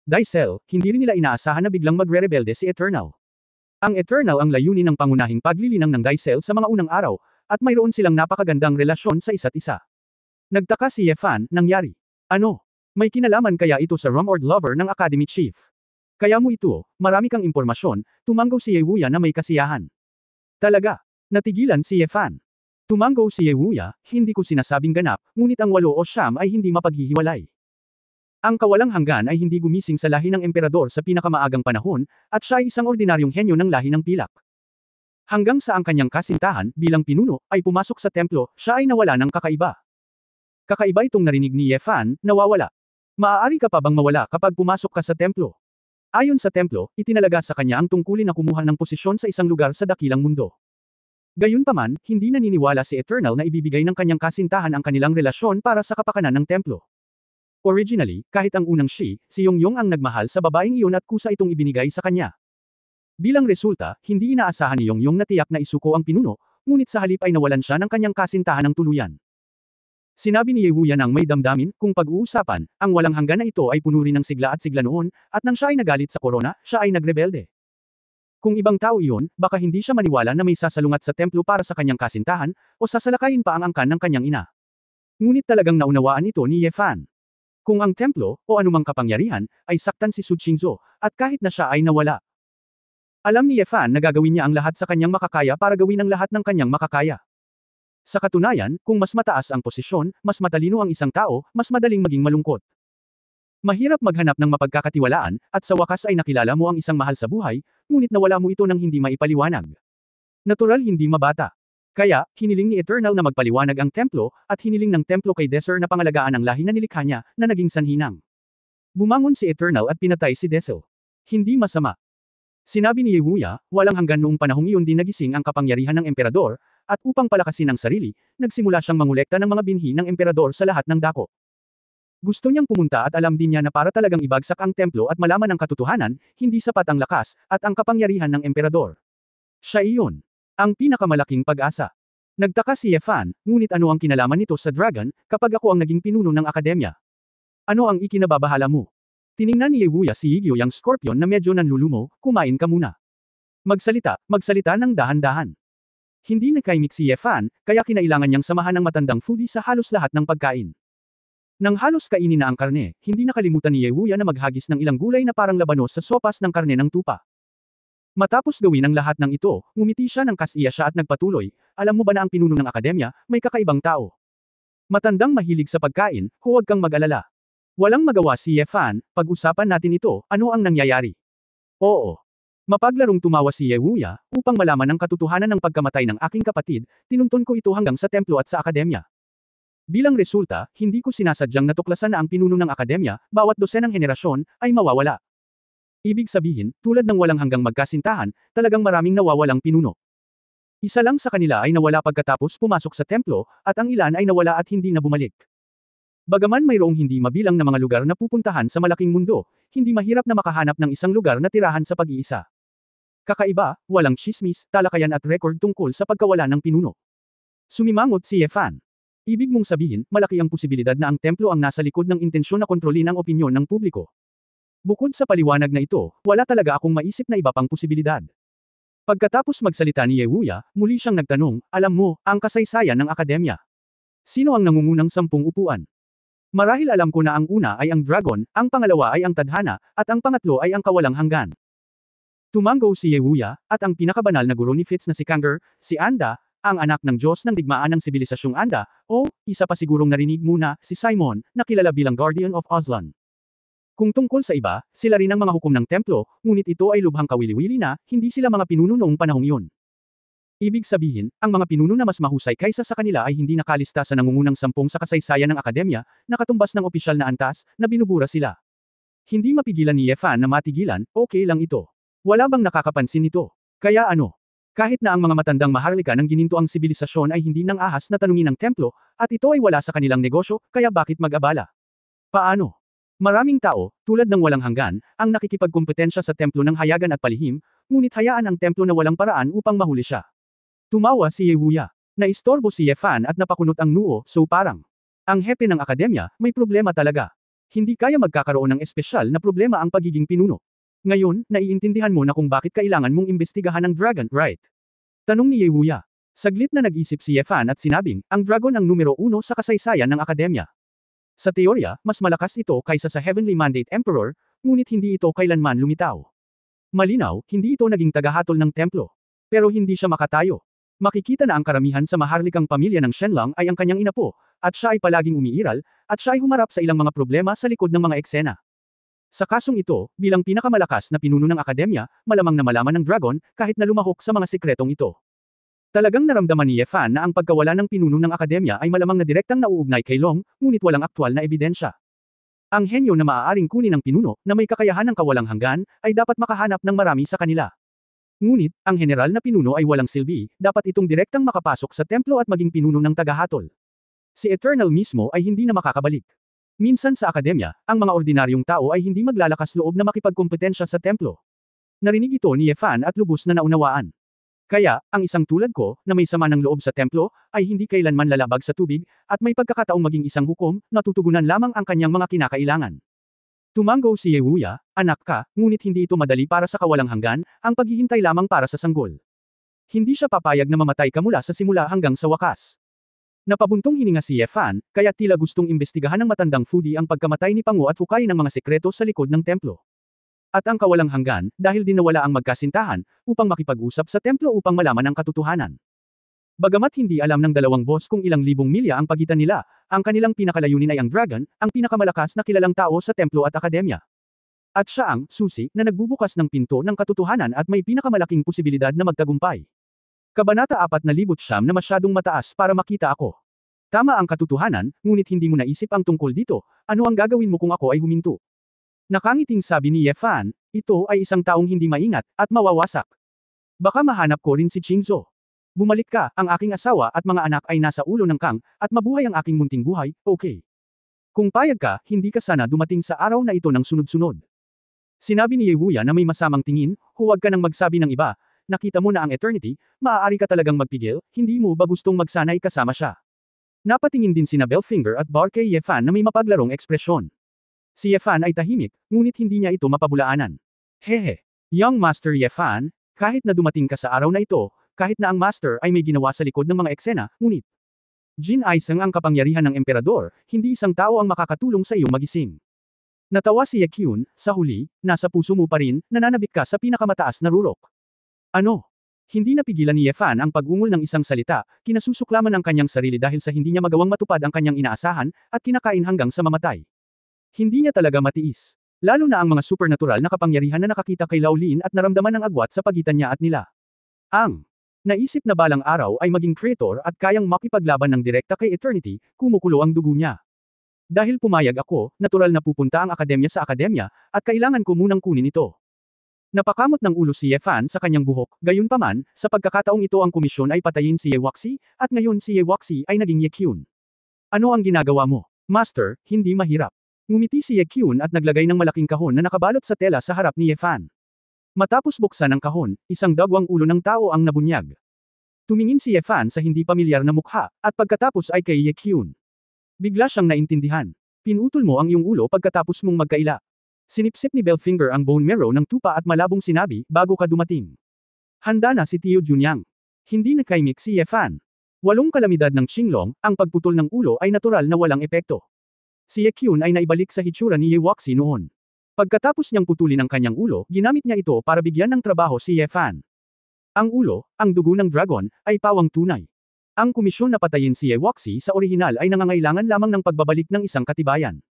Daisel, hindi rin nila inaasahan na biglang magre-rebelde si Eternal. Ang Eternal ang layunin ng pangunahing paglilinang ng Daicel sa mga unang araw, at mayroon silang napakagandang relasyon sa isa't isa. Nagtaka si Yefan, nangyari. Ano? May kinalaman kaya ito sa Rumord Lover ng Academy Chief? Kaya mo ito, marami kang impormasyon, tumanggaw si Yewuya na may kasiyahan. Talaga. Natigilan si Yefan. Tumanggaw si Yewuya, hindi ko sinasabing ganap, ngunit ang 8 o 9 ay hindi mapaghihiwalay. Ang kawalang hanggan ay hindi gumising sa lahi ng emperador sa pinakamaagang panahon, at siya ay isang ordinaryong henyo ng lahi ng pilak. Hanggang sa ang kanyang kasintahan, bilang pinuno, ay pumasok sa templo, siya ay nawala ng kakaiba. Kakaiba itong narinig ni Yefan, nawawala. Maaari ka pa bang mawala kapag pumasok ka sa templo? Ayon sa templo, itinalaga sa kanya ang tungkulin na kumuha ng posisyon sa isang lugar sa dakilang mundo. Gayunpaman, hindi naniniwala si Eternal na ibibigay ng kanyang kasintahan ang kanilang relasyon para sa kapakanan ng templo. Originally, kahit ang unang si Yongyong ang nagmahal sa babaeng iyon at kusa itong ibinigay sa kanya. Bilang resulta, hindi inaasahan ni Yongyong na tiyak na isuko ang pinuno, ngunit sa halip ay nawalan siya ng kanyang kasintahan ng tuluyan. Sinabi ni Yewuya nang may damdamin, kung pag-uusapan, ang walang hanggan na ito ay puno rin ng sigla at sigla noon, at nang siya ay nagalit sa korona, siya ay nagrebelde. Kung ibang tao iyon, baka hindi siya maniwala na may sasalungat sa templo para sa kanyang kasintahan, o sasalakayin pa ang angkan ng kanyang ina. Ngunit talagang naunawaan ito ni Yefan. Kung ang templo, o anumang kapangyarihan, ay saktan si Su Qingzhou, at kahit na siya ay nawala. Alam ni Yefan na gagawin niya ang lahat sa kanyang makakaya para gawin ang lahat ng kanyang makakaya. Sa katunayan, kung mas mataas ang posisyon, mas matalino ang isang tao, mas madaling maging malungkot. Mahirap maghanap ng mapagkakatiwalaan, at sa wakas ay nakilala mo ang isang mahal sa buhay, ngunit nawala mo ito nang hindi maipaliwanag. Natural hindi mabata. Kaya, hiniling ni Eternal na magpaliwanag ang templo, at hiniling ng templo kay Desir na pangalagaan ang lahi na nilikha niya, na naging sanhinang. Bumangon si Eternal at pinatay si Desir. Hindi masama. Sinabi ni Yewuya, walang hanggan noong panahong iyon din nagising ang kapangyarihan ng emperador, at upang palakasin ang sarili, nagsimula siyang mangolekta ng mga binhi ng emperador sa lahat ng dako. Gusto niyang pumunta at alam din niya na para talagang ibagsak ang templo at malaman ang katotohanan, hindi sapat ang lakas, at ang kapangyarihan ng emperador. Siya iyon. Ang pinakamalaking pag-asa. Nagtaka si Yefan, ngunit ano ang kinalaman nito sa Dragon, kapag ako ang naging pinuno ng akademya? Ano ang ikinababahala mo? Tiningnan ni Yewuya si Yigyo yang Scorpion na medyo nanlulumo, kumain ka muna. Magsalita ng dahan-dahan. Hindi nakaimik si Yefan, kaya kinailangan niyang samahan ng matandang foodie sa halos lahat ng pagkain. Nang halos kainin na ang karne, hindi nakalimutan ni Yewuya na maghagis ng ilang gulay na parang labanos sa sopas ng karne ng tupa. Matapos gawin ang lahat ng ito, ngumiti siya ng kasiya siya at nagpatuloy, alam mo ba na ang pinuno ng akademya, may kakaibang tao. Matandang mahilig sa pagkain, huwag kang mag-alala. Walang magawa si Yefan, pag-usapan natin ito, ano ang nangyayari? Oo. Mapaglarong tumawa si Yewuya, upang malaman ang katotohanan ng pagkamatay ng aking kapatid, tinuntun ko ito hanggang sa templo at sa akademya. Bilang resulta, hindi ko sinasadyang natuklasan na ang pinuno ng akademya, bawat dosenang henerasyon, ay mawawala. Ibig sabihin, tulad ng walang hanggang magkasintahan, talagang maraming nawawalang pinuno. Isa lang sa kanila ay nawala pagkatapos pumasok sa templo, at ang ilan ay nawala at hindi na bumalik. Bagaman mayroong hindi mabilang na mga lugar na pupuntahan sa malaking mundo, hindi mahirap na makahanap ng isang lugar na tirahan sa pag-iisa. Kakaiba, walang chismis, talakayan at record tungkol sa pagkawala ng pinuno. Sumimangot si Yefan. Ibig mong sabihin, malaki ang posibilidad na ang templo ang nasa likod ng intensyon na kontrolin ang opinyon ng publiko. Bukod sa paliwanag na ito, wala talaga akong maisip na iba pang posibilidad. Pagkatapos magsalita ni Yewuya, muli siyang nagtanong, alam mo, ang kasaysayan ng akademya. Sino ang nangungunang 10 upuan? Marahil alam ko na ang una ay ang dragon, ang pangalawa ay ang tadhana, at ang pangatlo ay ang kawalang hanggan. Tumanggo si Yewuya, at ang pinakabanal na guro ni Fitz na si Kanger, si Anda, ang anak ng Diyos ng digmaan ng sibilisasyong Anda, o, isa pa sigurong narinig muna, si Simon, na kilala bilang Guardian of Aztlan. Kung tungkol sa iba, sila rin ang mga hukom ng templo, ngunit ito ay lubhang kawili-wili na, hindi sila mga pinuno noong panahong iyon. Ibig sabihin, ang mga pinuno na mas mahusay kaysa sa kanila ay hindi nakalista sa nangungunang 10 sa kasaysayan ng akademya, nakatumbas ng opisyal na antas, na binubura sila. Hindi mapigilan ni Yefan na matigilan, okay lang ito. Wala bang nakakapansin nito? Kaya ano? Kahit na ang mga matandang maharlika ng gininto ang sibilisasyon ay hindi nang ahas na tanungin ng templo, at ito ay wala sa kanilang negosyo, kaya bakit mag-abala? Paano? Maraming tao, tulad ng walang hanggan, ang nakikipagkompetensya sa templo ng hayagan at palihim, ngunit hayaan ang templo na walang paraan upang mahuli siya. Tumawa si Yewuya. Naistorbo si Yefan at napakunot ang noo, so parang, ang hepe ng akademya, may problema talaga. Hindi kaya magkakaroon ng espesyal na problema ang pagiging pinuno. Ngayon, naiintindihan mo na kung bakit kailangan mong imbestigahan ang dragon, right? Tanong ni Ye Wuya. Saglit na nag-isip si Ye Fan at sinabing, ang dragon ang numero 1 sa kasaysayan ng akademya. Sa teorya, mas malakas ito kaysa sa Heavenly Mandate Emperor, ngunit hindi ito kailanman lumitaw. Malinaw, hindi ito naging tagahatol ng templo. Pero hindi siya makatayo. Makikita na ang karamihan sa maharlikang pamilya ng Shenlong ay ang kanyang inapo, at siya ay palaging umiiral, at siya ay humarap sa ilang mga problema sa likod ng mga eksena. Sa kasong ito, bilang pinakamalakas na pinuno ng akademya, malamang na malaman ng dragon, kahit na lumahok sa mga sikretong ito. Talagang naramdaman ni Ye Fan na ang pagkawala ng pinuno ng akademya ay malamang na direktang nauugnay kay Long, ngunit walang aktwal na ebidensya. Ang henyo na maaaring kunin ng pinuno, na may kakayahan ng kawalang hanggan, ay dapat makahanap ng marami sa kanila. Ngunit, ang general na pinuno ay walang silbi, dapat itong direktang makapasok sa templo at maging pinuno ng tagahatol. Si Eternal mismo ay hindi na makakabalik. Minsan sa akademya, ang mga ordinaryong tao ay hindi maglalakas loob na makipagkompetensya sa templo. Narinig ito ni Ye Fan at lubos na naunawaan. Kaya, ang isang tulad ko, na may sama ng loob sa templo, ay hindi kailanman lalabag sa tubig, at may pagkakataong maging isang hukom, na tutugunan lamang ang kanyang mga kinakailangan. Tumanggo si Ye Wuya, anak ka, ngunit hindi ito madali para sa kawalang hanggan, ang paghihintay lamang para sa sanggol. Hindi siya papayag na mamatay ka mula sa simula hanggang sa wakas. Napabuntong hininga si Ye Fan, kaya tila gustong imbestigahan ng matandang foodie ang pagkamatay ni Pangu at hukay ng mga sekreto sa likod ng templo. At ang kawalang hanggan, dahil din nawala ang magkasintahan, upang makipag-usap sa templo upang malaman ang katotohanan. Bagamat hindi alam ng dalawang boss kung ilang libong milya ang pagitan nila, ang kanilang pinakalayunin ay ang dragon, ang pinakamalakas na kilalang tao sa templo at akademya. At siya ang susi na nagbubukas ng pinto ng katotohanan at may pinakamalaking posibilidad na magtagumpay. Kabanata 4,900 na masyadong mataas para makita ako. Tama ang katotohanan, ngunit hindi mo naisip ang tungkol dito, ano ang gagawin mo kung ako ay huminto? Nakangiting sabi ni Ye Fan, ito ay isang taong hindi maingat, at mawawasak. Baka mahanap ko rin si Qingzhou. Bumalik ka, ang aking asawa at mga anak ay nasa ulo ng Kang, at mabuhay ang aking munting buhay, okay. Kung payag ka, hindi ka sana dumating sa araw na ito ng sunod-sunod. Sinabi ni Ye Wuya na may masamang tingin, huwag ka nang magsabi ng iba, nakita mo na ang eternity, maaari ka talagang magpigil, hindi mo ba gustong magsanay kasama siya? Napatingin din sina Bellfinger at Bar kay Ye Fan na may mapaglarong ekspresyon. Si Ye Fan ay tahimik, ngunit hindi niya ito mapabulaanan. Hehe. Young Master Ye Fan, kahit na dumating ka sa araw na ito, kahit na ang Master ay may ginawa sa likod ng mga eksena, ngunit Jin Aisang ang kapangyarihan ng emperador, hindi isang tao ang makakatulong sa iyo magising. Natawa si Ye Kyun, sa huli, nasa puso mo pa rin, nananabik ka sa pinakamataas na rurok. Ano? Hindi napigilan ni Ye Fan ang pag-ungol ng isang salita, kinasusuklaman ang kanyang sarili dahil sa hindi niya magawang matupad ang kanyang inaasahan, at kinakain hanggang sa mamatay. Hindi niya talaga matiis. Lalo na ang mga supernatural na kapangyarihan na nakakita kay Lao Lin at naramdaman ng agwat sa pagitan niya at nila. Ang naisip na balang araw ay maging creator at kayang makipaglaban ng direkta kay Eternity, kumukulo ang dugo niya. Dahil pumayag ako, natural na pupunta ang akademya sa akademya, at kailangan ko munang kunin ito. Napakamot ng ulo si Ye Fan sa kanyang buhok, gayunpaman, sa pagkakataong ito ang komisyon ay patayin si Ye Waxi, at ngayon si Ye Waxi ay naging Ye Kyun. Ano ang ginagawa mo? Master, hindi mahirap. Ngumiti si Ye Kyun at naglagay ng malaking kahon na nakabalot sa tela sa harap ni Ye Fan. Matapos buksan ang kahon, isang dagwang ulo ng tao ang nabunyag. Tumingin si Ye Fan sa hindi pamilyar na mukha, at pagkatapos ay kay Ye Kyun. Bigla siyang naintindihan. Pinutol mo ang iyong ulo pagkatapos mong magkaila. Sinipsip ni Bellfinger ang bone marrow ng tupa at malabong sinabi, bago ka dumating. Handa na si Tio Junyang. Hindi nakaimik si Ye Fan. Walong kalamidad ng Qinglong, ang pagputol ng ulo ay natural na walang epekto. Si Ye Kyun ay naibalik sa hitsura ni Ye Waxi noon. Pagkatapos niyang putulin ang kanyang ulo, ginamit niya ito para bigyan ng trabaho si Ye Fan. Ang ulo, ang dugo ng dragon, ay pawang tunay. Ang komisyon na patayin si Ye Waxi sa orihinal ay nangangailangan lamang ng pagbabalik ng isang katibayan.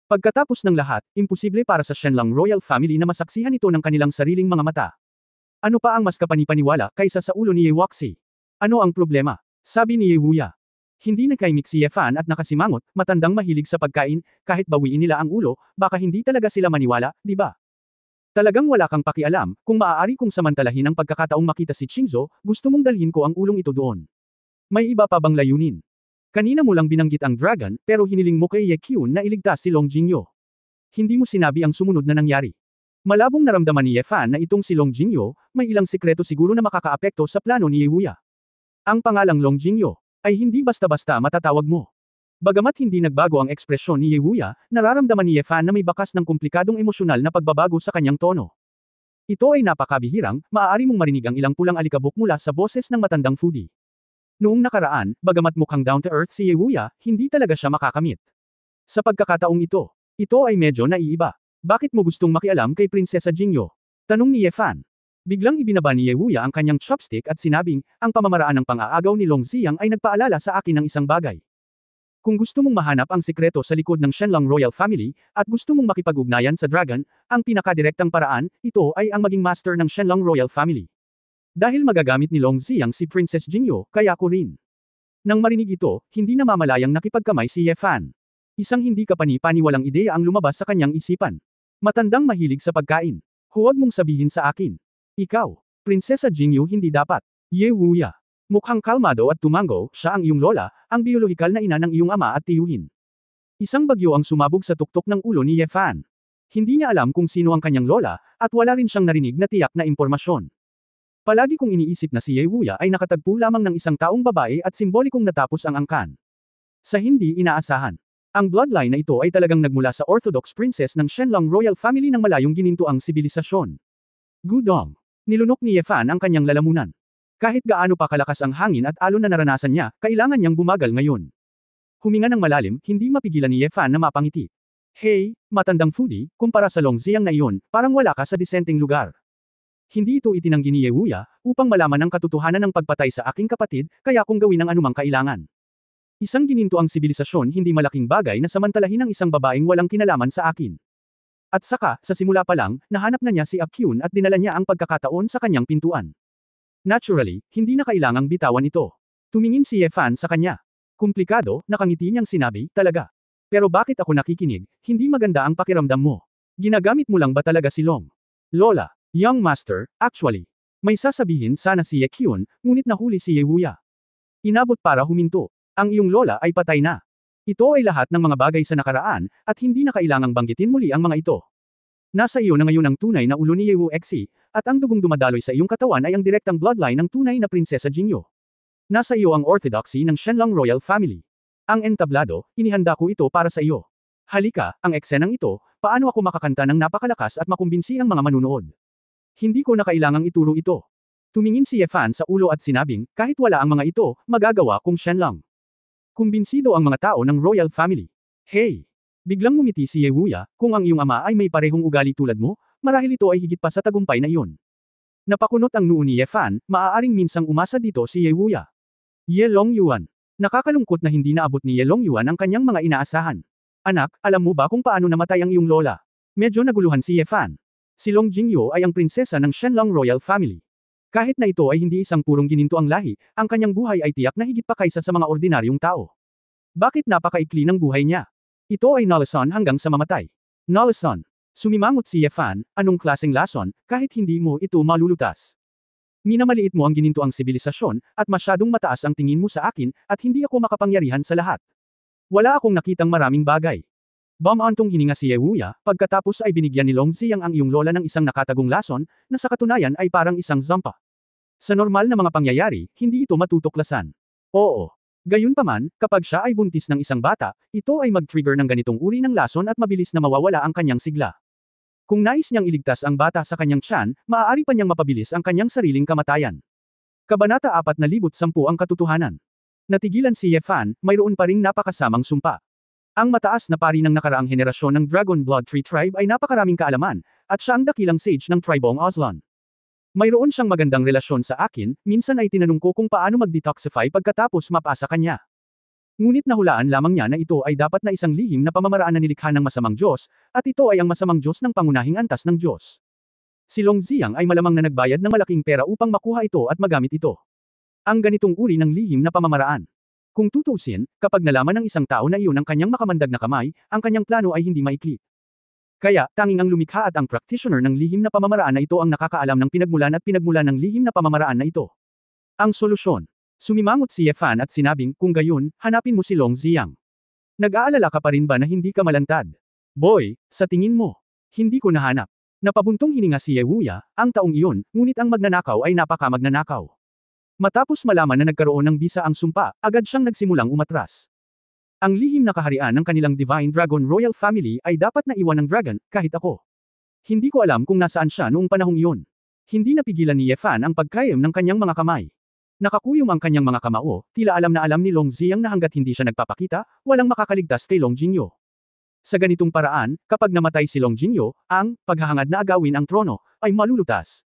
Pagkatapos ng lahat, imposible para sa Shenlong Royal Family na masaksihan ito ng kanilang sariling mga mata. Ano pa ang mas kapanipaniwala kaysa sa ulo ni Ye Waxi? Ano ang problema? Sabi ni Ye Wuya. Hindi nakaimik si Ye Fan at nakasimangot, matandang mahilig sa pagkain, kahit bawiin nila ang ulo, baka hindi talaga sila maniwala, di ba? Talagang wala kang pakialam, kung maaari kong samantalahin ang pagkakataong makita si Qingzhou, gusto mong dalhin ko ang ulong ito doon. May iba pa bang layunin? Kanina mo lang binanggit ang dragon, pero hiniling mo kay Ye Kyun na iligtas si Long Jingyo. Hindi mo sinabi ang sumunod na nangyari. Malabong naramdaman ni Ye Fan na itong si Long Jingyo, may ilang sikreto siguro na makakaapekto sa plano ni Ye Wuya. Ang pangalang Long Jingyo ay hindi basta-basta matatawag mo. Bagamat hindi nagbago ang ekspresyon ni Ye Wuya, nararamdaman ni Ye Fan na may bakas ng komplikadong emosyonal na pagbabago sa kanyang tono. Ito ay napakabihirang, maaari mong marinig ang ilang pulang alikabok mula sa boses ng matandang foodie. Noong nakaraan, bagamat mukhang down-to-earth si Ye Wuya, hindi talaga siya makakamit. Sa pagkakataong ito ay medyo naiiba. Bakit mo gustong makialam kay Prinsesa Jingyo? Tanong ni Ye Fan. Biglang ibinaba ni Ye Wuya ang kanyang chopstick at sinabing, ang pamamaraan ng pang-aagaw ni Long Ziyang ay nagpaalala sa akin ng isang bagay. Kung gusto mong mahanap ang sikreto sa likod ng Shenlong Royal Family, at gusto mong makipag-ugnayan sa Dragon, ang pinakadirektang paraan, ito ay ang maging master ng Shenlong Royal Family. Dahil magagamit ni Long Ziyang si Princess Jingyo, kaya ko rin. Nang marinig ito, hindi namamalayang nakipagkamay si Ye Fan. Isang hindi kapani-paniwalang ideya ang lumabas sa kanyang isipan. Matandang mahilig sa pagkain. Huwag mong sabihin sa akin. Ikaw, Prinsesa Jingyo hindi dapat. Ye Wuya. Mukhang kalmado at tumango, siya ang iyong lola, ang biolohikal na ina ng iyong ama at tiyuhin. Isang bagyo ang sumabog sa tuktok ng ulo ni Ye Fan. Hindi niya alam kung sino ang kanyang lola, at wala rin siyang narinig na tiyak na impormasyon. Palagi kong iniisip na si Ye Wuya ay nakatagpo lamang ng isang taong babae at simbolikong natapos ang angkan. Sa hindi inaasahan. Ang bloodline na ito ay talagang nagmula sa Orthodox princess ng Shenlong Royal Family ng malayong gininto ang sibilisasyon. Gudong. Nilunok ni Ye Fan ang kanyang lalamunan. Kahit gaano pa kalakas ang hangin at alon na naranasan niya, kailangan niyang bumagal ngayon. Huminga ng malalim, hindi mapigilan ni Ye Fan na mapangiti. Hey, matandang foodie, kumpara sa Long Ziyang na iyon, parang wala ka sa disenteng lugar. Hindi ito itinanggi ni Ye Wuya, upang malaman ang katotohanan ng pagpatay sa aking kapatid, kaya kung gawin ang anumang kailangan. Isang gininto ang sibilisasyon hindi malaking bagay na samantalahin ng isang babaeng walang kinalaman sa akin. At saka, sa simula pa lang, nahanap na niya si Akyun at dinala niya ang pagkakataon sa kanyang pintuan. Naturally, hindi na kailangang bitawan ito. Tumingin si Ye Fan sa kanya. Komplikado, nakangiti niyang sinabi, talaga. Pero bakit ako nakikinig, hindi maganda ang pakiramdam mo. Ginagamit mo lang ba talaga si Long? Lola, young master, actually. May sasabihin sana si Ye Kyun, ngunit nahuli si Ye Wuya. Inabot para huminto. Ang iyong lola ay patay na. Ito ay lahat ng mga bagay sa nakaraan, at hindi na kailangang banggitin muli ang mga ito. Nasa iyo na ngayon ang tunay na ulo ni Ye Wu Exi, at ang dugong dumadaloy sa iyong katawan ay ang direktang bloodline ng tunay na Prinsesa Jingyo. Nasa iyo ang orthodoxy ng Shenlong Royal Family. Ang entablado, inihanda ko ito para sa iyo. Halika, ang eksenang ito, paano ako makakanta ng napakalakas at makumbinsi ang mga manunood. Hindi ko na kailangang ituro ito. Tumingin si Ye Fan sa ulo at sinabing, kahit wala ang mga ito, magagawa kong Shenlong. Kumbinsido ang mga tao ng Royal Family. Hey! Biglang ngumiti si Ye Wuya, kung ang iyong ama ay may parehong ugali tulad mo, marahil ito ay higit pa sa tagumpay na iyon. Napakunot ang noo ni Ye Fan, maaaring minsang umasa dito si Ye Wuya. Ye Longyuan. Nakakalungkot na hindi naabot ni Ye Longyuan ang kanyang mga inaasahan. Anak, alam mo ba kung paano namatay ang iyong lola? Medyo naguluhan si Ye Fan. Si Long Jingyo ay ang prinsesa ng Shenlong Royal Family. Kahit na ito ay hindi isang purong gininto ang lahi, ang kanyang buhay ay tiyak na higit pa kaysa sa mga ordinaryong tao. Bakit napakaikli ng buhay niya? Ito ay nalason hanggang sa mamatay. Nalason. Sumimangot si Ye Fan, anong klaseng lason, kahit hindi mo ito malulutas. Minamaliit mo ang gininto ang sibilisasyon, at masyadong mataas ang tingin mo sa akin, at hindi ako makapangyarihan sa lahat. Wala akong nakitang maraming bagay. Bumantong hininga si Ye Wuya, pagkatapos ay binigyan ni Long Ziyang ang iyong lola ng isang nakatagong lason, na sa katunayan ay parang isang zampa. Sa normal na mga pangyayari, hindi ito matutuklasan. Oo. Gayunpaman, kapag siya ay buntis ng isang bata, ito ay mag-trigger ng ganitong uri ng lason at mabilis na mawawala ang kanyang sigla. Kung nais niyang iligtas ang bata sa kanyang tiyan, maaari pa niyang mapabilis ang kanyang sariling kamatayan. Kabanata 410 ang katotohanan. Natigilan si Ye Fan, mayroon pa ring napakasamang sumpa. Ang mataas na pari ng nakaraang henerasyon ng Dragon Blood Tree Tribe ay napakaraming kaalaman, at siya ang dakilang sage ng Tribong Ozlon. Mayroon siyang magandang relasyon sa akin, minsan ay tinanong ko kung paano mag-detoxify pagkatapos mapasa kanya. Ngunit nahulaan lamang niya na ito ay dapat na isang lihim na pamamaraan na nilikha ng masamang Diyos, at ito ay ang masamang Diyos ng pangunahing antas ng Diyos. Si Long Ziyang ay malamang na nagbayad ng malaking pera upang makuha ito at magamit ito. Ang ganitong uri ng lihim na pamamaraan. Kung tutusin, kapag nalaman ng isang tao na iyon ang kanyang makamandag na kamay, ang kanyang plano ay hindi maikli. Kaya, tanging ang lumikha at ang practitioner ng lihim na pamamaraan na ito ang nakakaalam ng pinagmulan at pinagmulan ng lihim na pamamaraan na ito. Ang solusyon. Sumimangot si Ye Fan at sinabing, kung gayon, hanapin mo si Long Ziyang. Nag-aalala ka pa rin ba na hindi ka malantad? Boy, sa tingin mo, hindi ko nahanap. Napabuntong hininga si Ye Wuya, ang taong iyon, ngunit ang magnanakaw ay napakamagnanakaw. Matapos malaman na nagkaroon ng bisa ang sumpa, agad siyang nagsimulang umatras. Ang lihim na kaharian ng kanilang Divine Dragon Royal Family ay dapat na iwan ng dragon, kahit ako. Hindi ko alam kung nasaan siya noong panahong iyon. Hindi napigilan ni Ye Fan ang pagkayam ng kanyang mga kamay. Nakakuyom ang kanyang mga kamao, tila alam na alam ni Long Ziyang na hanggat hindi siya nagpapakita, walang makakaligtas kay Long Jinyo. Sa ganitong paraan, kapag namatay si Long Jinyo, ang paghahangad na agawin ang trono ay malulutas.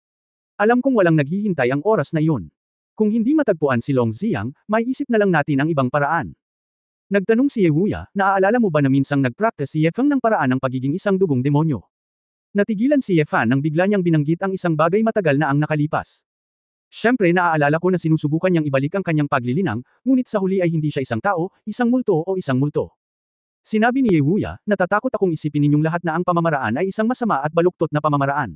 Alam kong walang naghihintay ang oras na iyon. Kung hindi matagpuan si Long Ziyang, may isip na lang natin ang ibang paraan. Nagtanong si Ye Wuya, naaalala mo ba na minsang nagpractice si Ye Feng ng paraan ng pagiging isang dugong demonyo? Natigilan si Ye Fan nang bigla niyang binanggit ang isang bagay matagal na ang nakalipas. Siyempre naaalala ko na sinusubukan niyang ibalik ang kanyang paglilinang, ngunit sa huli ay hindi siya isang tao, isang multo o isang multo. Sinabi ni Ye Wuya, natatakot akong isipin ninyong lahat na ang pamamaraan ay isang masama at baluktot na pamamaraan.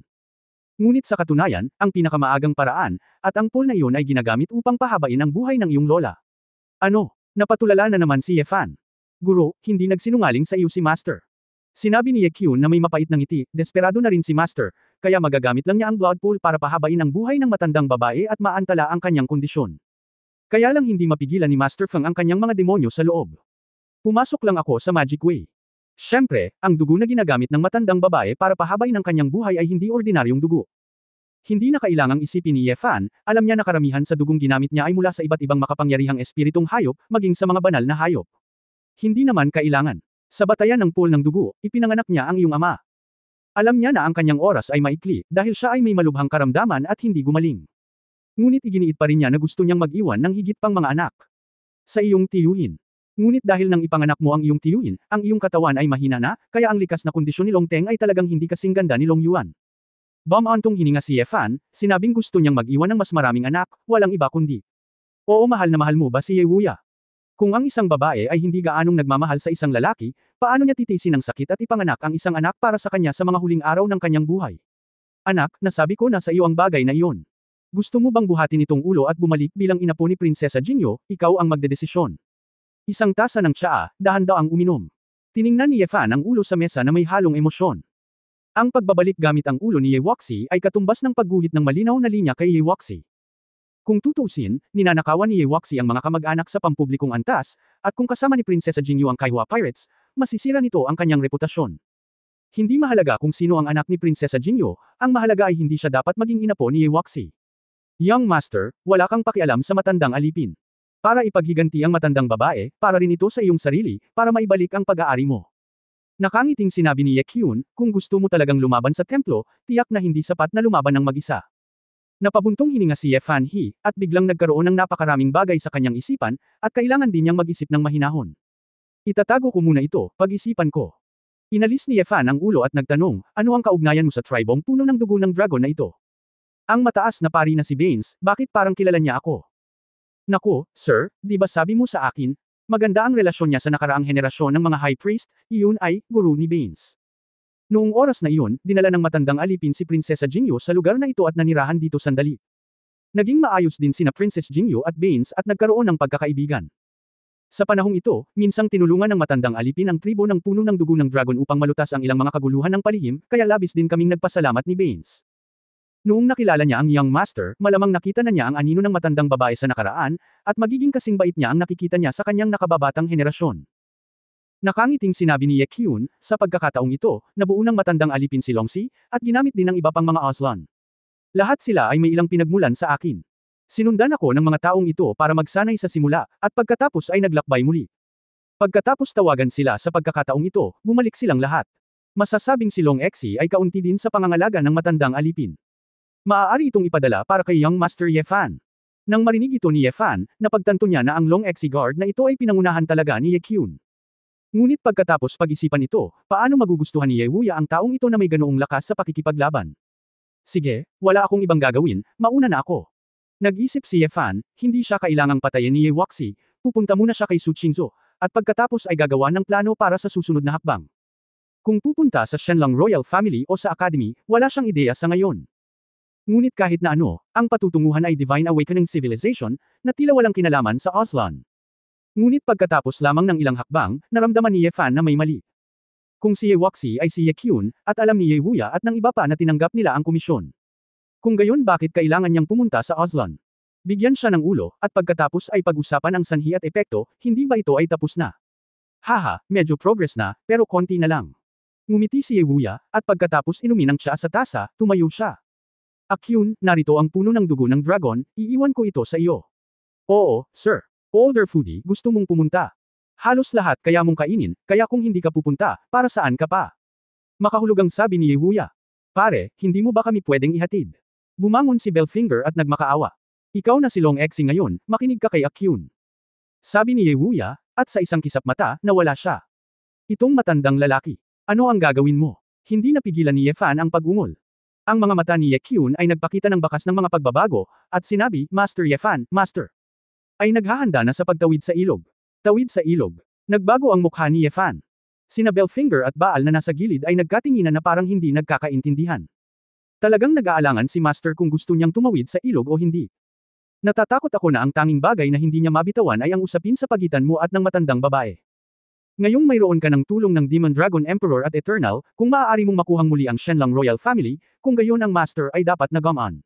Ngunit sa katunayan, ang pinakamaagang paraan, at ang pool na iyon ay ginagamit upang pahabain ang buhay ng iyong lola. Ano? Napatulala na naman si Ye Fan. Guro, hindi nagsinungaling sa iyo si Master. Sinabi ni Ye Kyun na may mapait na ngiti, desperado na rin si Master, kaya magagamit lang niya ang blood pool para pahabain ang buhay ng matandang babae at maantala ang kanyang kondisyon. Kaya lang hindi mapigilan ni Master Feng ang kanyang mga demonyo sa loob. Pumasok lang ako sa Magic Way. Siyempre, ang dugo na ginagamit ng matandang babae para pahabain ang kanyang buhay ay hindi ordinaryong dugo. Hindi na kailangang isipin ni Ye Fan, alam niya na karamihan sa dugong ginamit niya ay mula sa iba't ibang makapangyarihang espiritong hayop, maging sa mga banal na hayop. Hindi naman kailangan. Sa batayan ng pool ng dugo, ipinanganak niya ang iyong ama. Alam niya na ang kanyang oras ay maikli, dahil siya ay may malubhang karamdaman at hindi gumaling. Ngunit iginiit pa rin niya na gusto niyang mag-iwan ng higit pang mga anak. Sa iyong tiyuhin. Ngunit dahil nang ipanganak mo ang iyong tiyuhin, ang iyong katawan ay mahina na, kaya ang likas na kondisyon ni Long Teng ay talagang hindi kasing ganda ni Long Yuan. Bumantong hininga si Ye Fan, sinabing gusto niyang mag-iwan ng mas maraming anak, walang iba kundi. Oo, mahal na mahal mo ba si Ye Wuya? Kung ang isang babae ay hindi gaanong nagmamahal sa isang lalaki, paano niya titiisin ang sakit at ipanganak ang isang anak para sa kanya sa mga huling araw ng kanyang buhay? Anak, nasabi ko na sa iyo ang bagay na iyon. Gusto mo bang buhatin itong ulo at bumalik bilang inapo ni Prinsesa Jinyo, ikaw ang magdedesisyon. Isang tasa ng tsaa, dahan-daang uminom. Tiningnan ni Ye Fan ang ulo sa mesa na may halong emosyon. Ang pagbabalik gamit ang ulo ni Ye Wuxi ay katumbas ng pagguhit ng malinaw na linya kay Ye Wuxi. Kung tutuusin, ninanakawan ni Ye Wuxi ang mga kamag-anak sa pampublikong antas, at kung kasama ni Prinsesa Jinyu ang Kaihua Pirates, masisira nito ang kanyang reputasyon. Hindi mahalaga kung sino ang anak ni Prinsesa Jinyu, ang mahalaga ay hindi siya dapat maging inapo ni Ye Wuxi. Young Master, wala kang pakialam sa matandang alipin. Para ipaghiganti ang matandang babae, para rin ito sa iyong sarili, para maibalik ang pag-aari mo. Nakangiting sinabi ni Ye Kyun, kung gusto mo talagang lumaban sa templo, tiyak na hindi sapat na lumaban ng mag-isa. Napabuntong hininga si Ye Fan He, at biglang nagkaroon ng napakaraming bagay sa kanyang isipan, at kailangan din niyang mag-isip ng mahinahon. Itatago ko muna ito, pag-isipan ko. Inalis ni Ye Fan ang ulo at nagtanong, ano ang kaugnayan mo sa tribong puno ng dugo ng dragon na ito? Ang mataas na pari na si Baines, bakit parang kilala niya ako? Naku, sir, di ba sabi mo sa akin, maganda ang relasyon niya sa nakaraang henerasyon ng mga high priest, iyon ay, guru ni Baines. Noong oras na iyon, dinala ng matandang alipin si Prinsesa Jinyu sa lugar na ito at nanirahan dito sandali. Naging maayos din sina Princess Jinyu at Baines at nagkaroon ng pagkakaibigan. Sa panahong ito, minsang tinulungan ng matandang alipin ang tribo ng puno ng dugo ng dragon upang malutas ang ilang mga kaguluhan ng palihim, kaya labis din kaming nagpasalamat ni Baines. Noong nakilala niya ang Young Master, malamang nakita na niya ang anino ng matandang babae sa nakaraan, at magiging kasing bait niya ang nakikita niya sa kanyang nakababatang henerasyon. Nakangiting sinabi ni Ye Kyun, sa pagkakataong ito, nabuo ng matandang alipin si Longxi, at ginamit din ng iba pang mga Aslan. Lahat sila ay may ilang pinagmulan sa akin. Sinundan ako ng mga taong ito para magsanay sa simula, at pagkatapos ay naglakbay muli. Pagkatapos tawagan sila sa pagkakataong ito, bumalik silang lahat. Masasabing si Long Exi ay kaunti din sa pangangalaga ng matandang alipin. Maaari itong ipadala para kay Young Master Ye Fan. Nang marinig ito ni Ye Fan, napagtanto niya na ang Long Exi Guard na ito ay pinangunahan talaga ni Ye Kyun. Ngunit pagkatapos pag-isipan ito, paano magugustuhan ni Ye Wuya ang taong ito na may ganoong lakas sa pakikipaglaban? Sige, wala akong ibang gagawin, mauna na ako. Nag-isip si Ye Fan, hindi siya kailangang patayin ni Ye Wuxi, pupunta muna siya kay Su Qingzhou, at pagkatapos ay gagawa ng plano para sa susunod na hakbang. Kung pupunta sa Shenlong Royal Family o sa Academy, wala siyang ideya sa ngayon. Ngunit kahit na ano, ang patutunguhan ay Divine Awakening Civilization, na tila walang kinalaman sa Aslan. Ngunit pagkatapos lamang ng ilang hakbang, naramdaman ni Ye Fan na may mali. Kung si Ye Wuxi ay si Ye Kyun, at alam ni Ye Wuya at ng iba pa na tinanggap nila ang komisyon. Kung gayon bakit kailangan niyang pumunta sa Aslan? Bigyan siya ng ulo, at pagkatapos ay pag-usapan ang sanhi at epekto, hindi ba ito ay tapos na? Haha, medyo progress na, pero konti na lang. Ngumiti si Yewuya, at pagkatapos inumin ang tsa sa tasa, tumayo siya. Akyun, narito ang puno ng dugo ng dragon, iiwan ko ito sa iyo. Oo, sir. Older foodie, gusto mong pumunta. Halos lahat kaya mong kainin, kaya kung hindi ka pupunta, para saan ka pa? Makahulugang sabi ni Yewuya. Pare, hindi mo ba kami pwedeng ihatid? Bumangon si Belfinger at nagmakaawa. Ikaw na si Long Exi ngayon, makinig ka kay Akyun. Sabi ni Yewuya, at sa isang kisap mata, nawala siya. Itong matandang lalaki. Ano ang gagawin mo? Hindi napigilan ni Yefan ang pag-ungol. Ang mga mata ni Yekyun ay nagpakita ng bakas ng mga pagbabago, at sinabi, Master Yefan, Master. Ay naghahanda na sa pagtawid sa ilog. Tawid sa ilog. Nagbago ang mukha ni Yefan. Sina Belfinger at Baal na nasa gilid ay nagkatinginan na parang hindi nagkakaintindihan. Talagang nag-aalangan si Master kung gusto niyang tumawid sa ilog o hindi. Natatakot ako na ang tanging bagay na hindi niya mabitawan ay ang usapin sa pagitan mo at ng matandang babae. Ngayong mayroon ka ng tulong ng Demon Dragon Emperor at Eternal, kung maaari mong makuhang muli ang Shenlong Royal Family, kung gayon ang Master ay dapat na gumaan.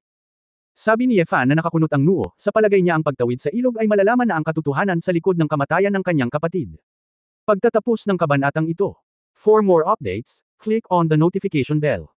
Sabi ni Yefan na nakakunot ang noo, sa palagay niya ang pagtawid sa ilog ay malalaman na ang katotohanan sa likod ng kamatayan ng kanyang kapatid. Pagtatapos ng kabanatang ito. For more updates, click on the notification bell.